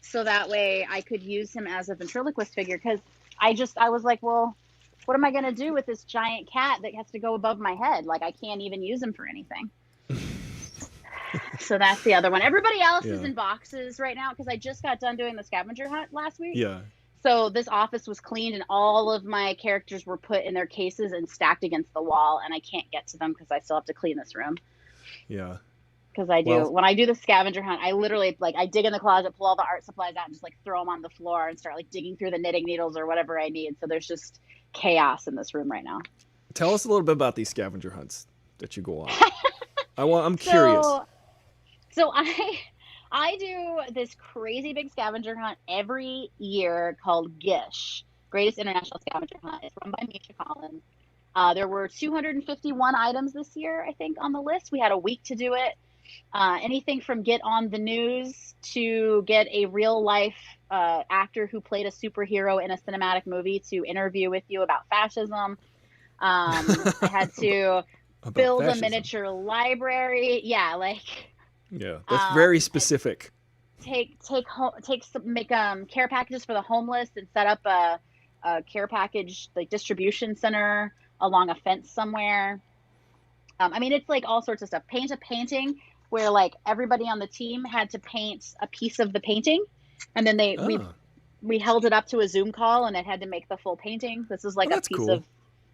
so that way I could use him as a ventriloquist figure. Because I was like, well, what am I gonna do with this giant cat that has to go above my head? Like I can't even use him for anything. So that's the other one. Everybody else is Yeah. in boxes right now because I just got done doing the scavenger hunt last week. Yeah. So this office was cleaned and all of my characters were put in their cases and stacked against the wall, and I can't get to them because I still have to clean this room. Yeah. Because Well, when I do the scavenger hunt, I literally like I dig in the closet, pull all the art supplies out, and just like throw them on the floor and start like digging through the knitting needles or whatever I need. So there's just chaos in this room right now. tell us a little bit about these scavenger hunts that you go on. I'm curious. So so I do this crazy big scavenger hunt every year called GISH, Greatest International Scavenger Hunt. It's run by Misha Collins. There were 251 items this year, I think, on the list. We had a week to do it. Anything from get on the news to get a real life actor who played a superhero in a cinematic movie to interview with you about fascism. I had to About build a fascism. miniature library. Yeah, like Yeah, that's very um, specific. take some make care packages for the homeless and set up a care package like distribution center along a fence somewhere. I mean, it's like all sorts of stuff. Paint a painting where like everybody on the team had to paint a piece of the painting, and then Oh, we held it up to a Zoom call, and it had to make the full painting. This is oh, like a that's piece cool. of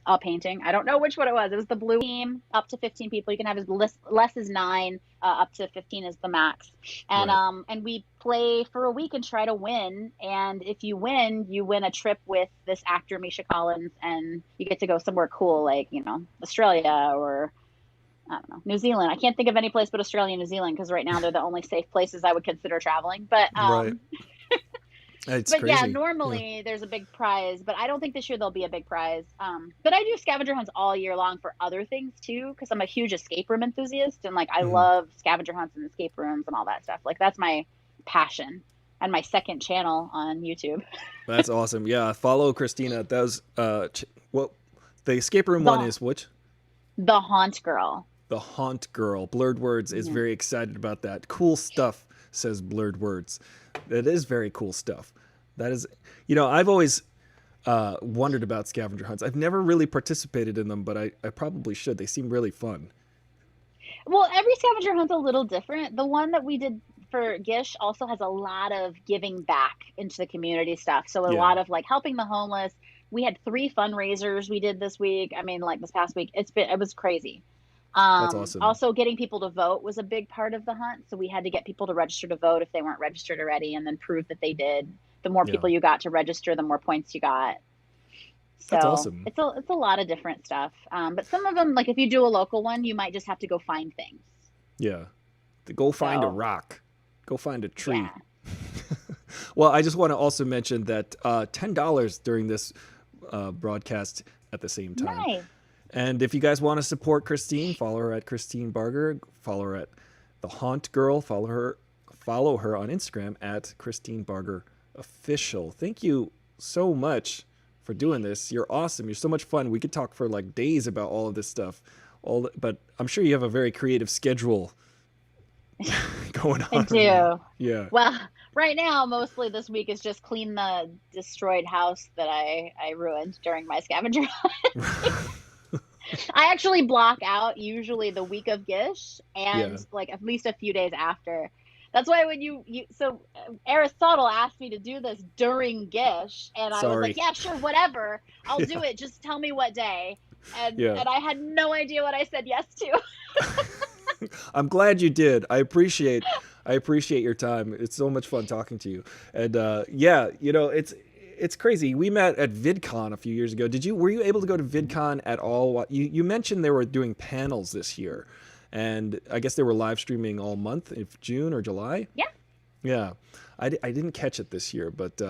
a painting. I don't know which one it was. It was the blue team, up to 15 people. You can have as less as 9, up to 15 is the max. Right. And we play for a week and try to win. And if you win a trip with this actor Misha Collins, and you get to go somewhere cool, like Australia or I don't know, New Zealand. I can't think of any place but Australia and New Zealand because right now they're the only safe places I would consider traveling. Right. It's But yeah, crazy. Yeah. normally there's a big prize, but I don't think this year there'll be a big prize. But I do scavenger hunts all year long for other things too, because I'm a huge escape room enthusiast and like I Mhm. love scavenger hunts and escape rooms and all that stuff. Like that's my passion and my second channel on YouTube. That's awesome. Yeah, follow Christina. That was well, the escape room one The is which? the Haunt Girl. The Haunt Girl. Blurred Words is Yeah. very excited about that. Cool stuff, says Blurred Words. That is very cool stuff. That is, I've always wondered about scavenger hunts. I've never really participated in them, but I probably should. They seem really fun. Well, every scavenger hunt's a little different. The one that we did for Gish also has a lot of giving back into the community stuff. So a Yeah, lot of like helping the homeless. We had 3 fundraisers we did this week. I mean, like this past week, it was crazy. that's awesome. Also getting people to vote was a big part of the hunt. So we had to get people to register to vote if they weren't registered already, and then prove that they did. The more Yeah, people you got to register, the more points you got. that's So awesome. it's a lot of different stuff. But some of them, like if you do a local one, you might just have to go find things. Yeah. To go find a So rock. Go find a yeah, tree. Well, I just want to also mention that $10 during this broadcast at the same time. nice. And if you guys want to support Christine, follow her at Christine Barger. Follow her at The Haunt Girl. Follow her on Instagram at Christine Barger Official. Thank you so much for doing this. You're awesome. You're so much fun. We could talk for like days about all of this stuff. But I'm sure you have a very creative schedule going I on right now. do. Yeah. Well, right now, mostly this week is just clean the destroyed house that I ruined during my scavenger. I actually block out usually the week of Gish Yeah. and like at least a few days after. That's why when Aristotle asked me to do this during Gish, and I was like, Sorry. yeah, sure, whatever, I'll Yeah. do it. Just tell me what day. Yeah. And I had no idea what I said yes to. I'm glad you did. I appreciate your time. It's so much fun talking to you. And yeah, it's crazy. We met at VidCon a few years ago. Were you able to go to VidCon at all? You mentioned they were doing panels this year. and I guess they were live streaming all month, if June or July. Yeah. Yeah, I didn't catch it this year, but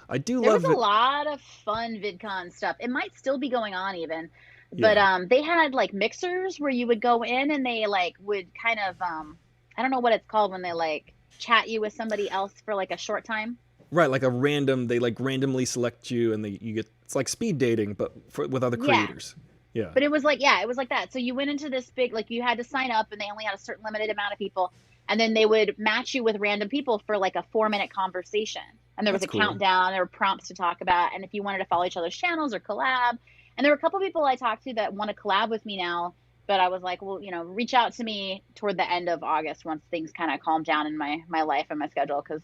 I do There love was a it. lot of fun VidCon stuff. It might still be going on even, but Yeah, they had like mixers where you would go in and they like would kind of I don't know what it's called when they like chat you with somebody else for like a short time. right. Like they like randomly select you, and you get it's like speed dating, but with other Yeah. creators. Yeah, But it was like, yeah, it was like that. So you went into this big, like you had to sign up and they only had a certain limited amount of people. And then they would match you with random people for like a 4-minute conversation. And there was that's a cool. countdown, there were prompts to talk about. And if you wanted to follow each other's channels or collab. And there were a couple people I talked to that want to collab with me now. But I was like, well, reach out to me toward the end of August once things kind of calmed down in my life and my schedule. Because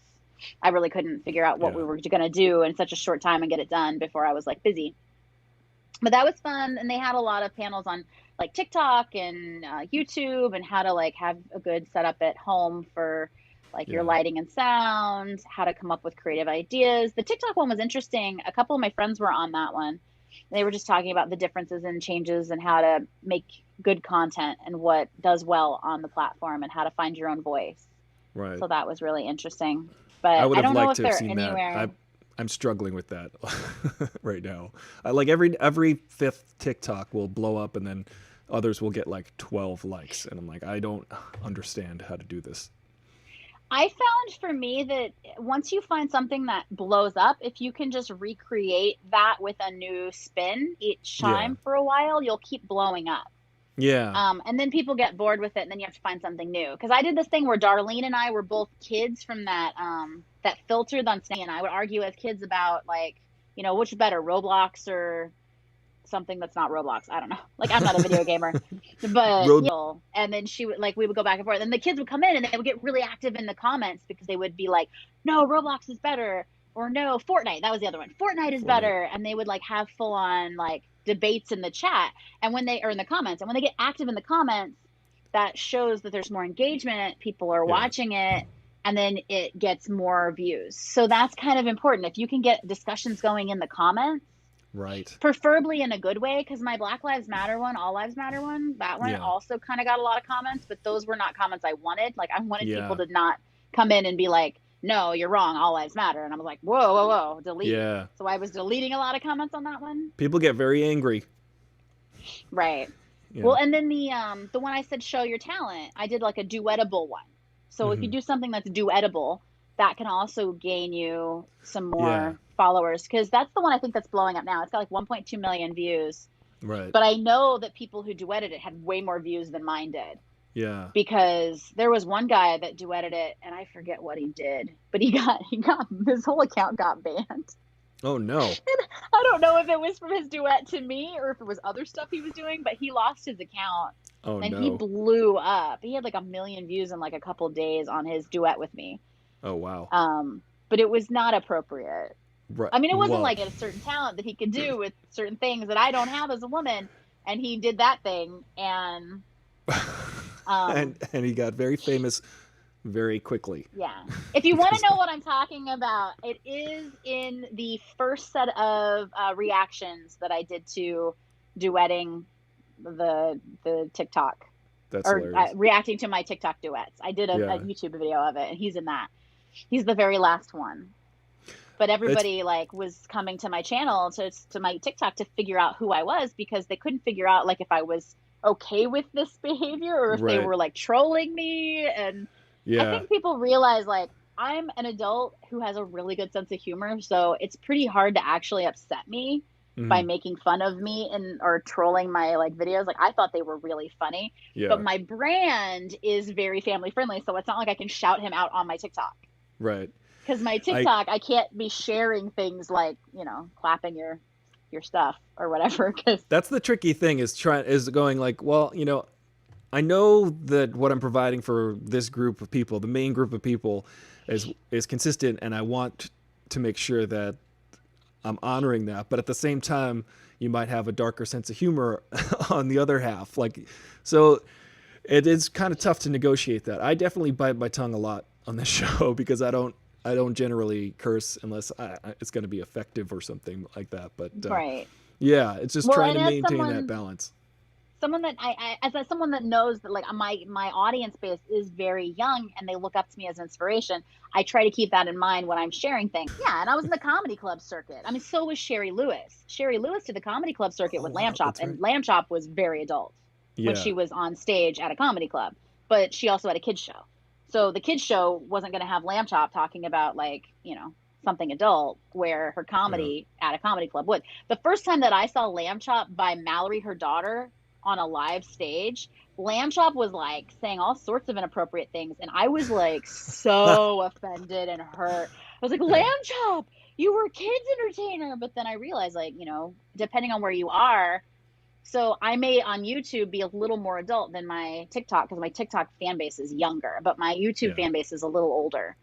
I really couldn't figure out what Yeah, we were going to do in such a short time and get it done before I was like busy. But that was fun, and they had a lot of panels on like TikTok and YouTube and how to like have a good setup at home for like your yeah, lighting and sound, how to come up with creative ideas. The TikTok one was interesting. A couple of my friends were on that one. They were just talking about the differences and changes and how to make good content and what does well on the platform and how to find your own voice. right. So that was really interesting. I But would I have don't know liked if to have they're seen that. anywhere. I'm struggling with that right now. I like every fifth TikTok will blow up, and then others will get like 12 likes, and I'm like, I don't understand how to do this. I found for me that once you find something that blows up, if you can just recreate that with a new spin each Yeah, time for a while, you'll keep blowing up. yeah, And then people get bored with it, and then you have to find something new. Because I did this thing where Darlene and I were both kids from that filtered on Snap, and I would argue as kids about like, which is better, Roblox or something that's not Roblox. I don't know. Like I'm not a video gamer, but road. and then we would go back and forth, and the kids would come in and they would get really active in the comments because they would be like, no, Roblox is better, or no, Fortnite. That was the other one. Fortnite is Fortnite. better, and they would like have full on like debates in the chat, and when they are in the comments, and when they get active in the comments, that shows that there's more engagement. People are Yeah, watching it. And then it gets more views. So that's kind of important. If you can get discussions going in the comments, right. preferably in a good way, because my Black Lives Matter one, All Lives Matter one, that one Yeah, also kind of got a lot of comments, but those were not comments I wanted. Like I wanted people yeah, to not come in and be like, no, you're wrong, all lives matter. And I was like, whoa, whoa, whoa, delete. yeah. So I was deleting a lot of comments on that one. People get very angry. Right. Yeah. Well, and then the one I said show your talent, I did like a duettable one. So if you do something that's duettable, that can also gain you some Yeah, more followers, because that's the one I think that's blowing up now. It's got like 1.2 million views. right. But I know that people who duetted it had way more views than mine did, Yeah. because there was one guy that duetted it and I forget what he did, but he got his whole account got banned. Oh no. I don't know if it was from his duet to me or if it was other stuff he was doing, but he lost his account Oh and he no. blew up. He had like 1 million views in like a couple days on his duet with me. Oh wow. But it was not appropriate. Right. I mean, it wasn't Well, like a certain talent that he could do with certain things that I don't have as a woman, and he did that thing, and and he got very famous very quickly. yeah. If you want to know what I'm talking about, it is in the first set of reactions that I did to duetting the TikTok, That's or hilarious. reacting to my TikTok duets. I did a Yeah. YouTube video of it, and he's in that. He's the very last one. But everybody like was coming to my channel, to my TikTok, to figure out who I was, because they couldn't figure out like if I was okay with this behavior or if they Right. were like trolling me. And I Yeah. think people realize like I'm an adult who has a really good sense of humor, so it's pretty hard to actually upset me by making fun of me or trolling my like videos. Like I thought they were really funny, Yeah. but my brand is very family friendly, so it's not like I can shout him out on my TikTok. Right. Because my TikTok, I can't be sharing things like, clapping your stuff or whatever. Because That's the tricky thing, is going like, well, I know that what I'm providing for this group of people, the main group of people, is consistent, and I want to make sure that I'm honoring that. But at the same time, you might have a darker sense of humor on the other half. Like, so it is kind of tough to negotiate that. I definitely bite my tongue a lot on this show because I don't generally curse unless it's going to be effective or something like that. But right. yeah, it's just Well, trying to and as maintain that someone balance. someone that someone that knows that like my audience base is very young and they look up to me as inspiration. I try to keep that in mind when I'm sharing things. Yeah, and I was in the comedy club circuit. I mean, so was Sherry Lewis. Sherry Lewis did the comedy club circuit Oh with Lamb wow, Chop, that's right. and Lamb Chop was very adult when Yeah, she was on stage at a comedy club, but she also had a kids show. So the kids show wasn't going to have Lamb Chop talking about like, something adult where her yeah. comedy at a comedy club would. The first time that I saw Lamb Chop by Mallory, her daughter, on a live stage, Lamb Chop was like saying all sorts of inappropriate things. And I was like so offended and hurt. I was like, Yeah, Lamb Chop, you were a kids entertainer. But then I realized, like, depending on where you are, so I may on YouTube be a little more adult than my TikTok because my TikTok fan base is younger, but my YouTube yeah. fan base is a little older.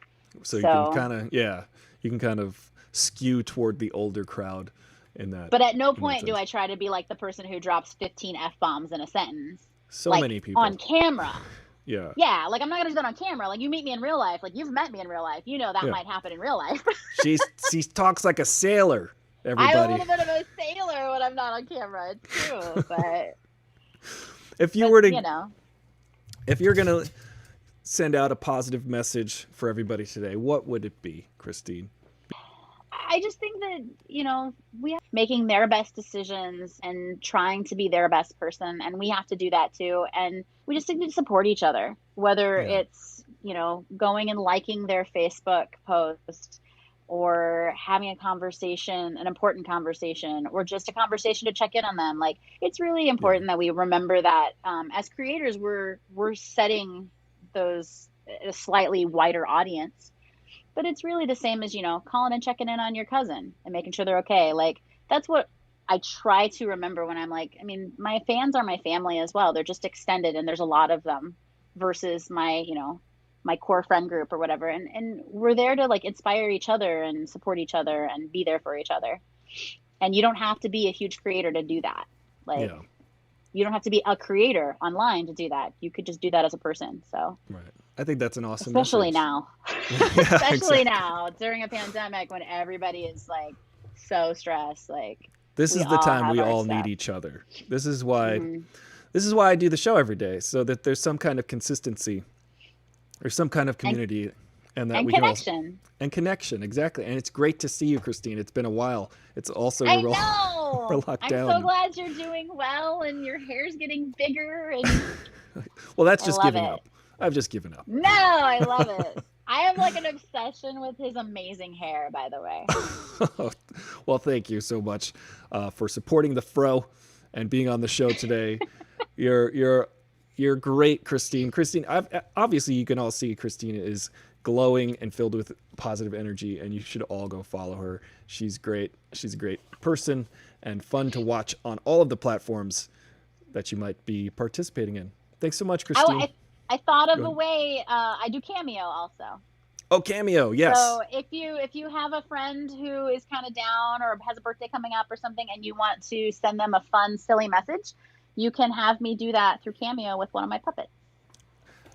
So you can So, kind of, yeah, you can kind of skew toward the older crowd but at no in that point do sense. I try to be like the person who drops 15 F-bombs in a sentence, So like many people. on camera. Yeah, Yeah, like I'm not gonna do that on camera. Like you meet me in real life, like you've met me in real life, that yeah. might happen in real life. She talks like a sailor. I'm a Everybody. little bit of a sailor when I'm not on camera. It's true, but If you but were to, you know, if you're gonna send out a positive message for everybody today, what would it be, Christine? I just think that, we have making their best decisions and trying to be their best person. And we have to do that too. And we just need to support each other, whether Yeah, it's, going and liking their Facebook post or having a conversation, an important conversation, or just a conversation to check in on them. Like it's really yeah, important that we remember that as creators, we're setting those a slightly wider audience, but it's really the same as, calling and checking in on your cousin and making sure they're okay. Like that's what I try to remember when I'm like, I mean, my fans are my family as well. They're just extended and there's a lot of them versus my core friend group or whatever. And we're there to like inspire each other and support each other and be there for each other. And you don't have to be a huge creator to do that. Like yeah. you don't have to be a creator online to do that. You could just do that as a person. So Right. I think that's an awesome especially message. now, Yeah, especially exactly. now during a pandemic when everybody is like so stressed, like This we is the all time have we our all need stuff. each other. This is why I do the show every day, so that there's some kind of consistency or some kind of and community, and that and we can all connection. and connection, exactly. And it's great to see you, Christine. It's been a while. It's also I we're know. locked I'm so down. glad you're doing well and your hair's getting bigger and Well, that's I just love giving it. up. I've just given up. No, I love it. I have like an obsession with his amazing hair, by the way. Well, thank you so much for supporting the fro and being on the show today. You're great, Christine. Christine, obviously you can all see Christine is glowing and filled with positive energy, and you should all go follow her. She's great. She's a great person and fun to watch on all of the platforms that you might be participating in. Thanks so much, Christine. I, I thought Go of a ahead. way. I do Cameo also. Oh, Cameo, yes. So if you have a friend who is kind of down or has a birthday coming up or something, and you want to send them a fun, silly message, you can have me do that through Cameo with one of my puppets.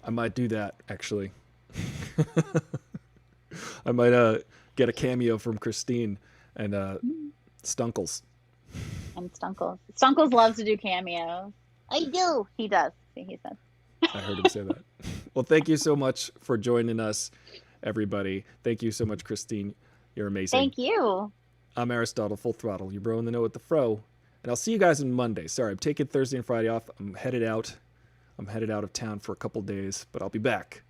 I might do that, actually. I might get a cameo from Christine and Stunkles. And Stunkles. Stunkles loves to do cameos. I do. He does. See, he said. I heard him say that. Well, thank you so much for joining us, everybody. Thank you so much, Christine. You're amazing. Thank you. I'm Aristotle, Full Throttle. Your bro in the know with the fro. And I'll see you guys on Monday. Sorry, I'm taking Thursday and Friday off. I'm headed out. I'm headed out of town for a couple days, but I'll be back.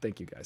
Thank you, guys.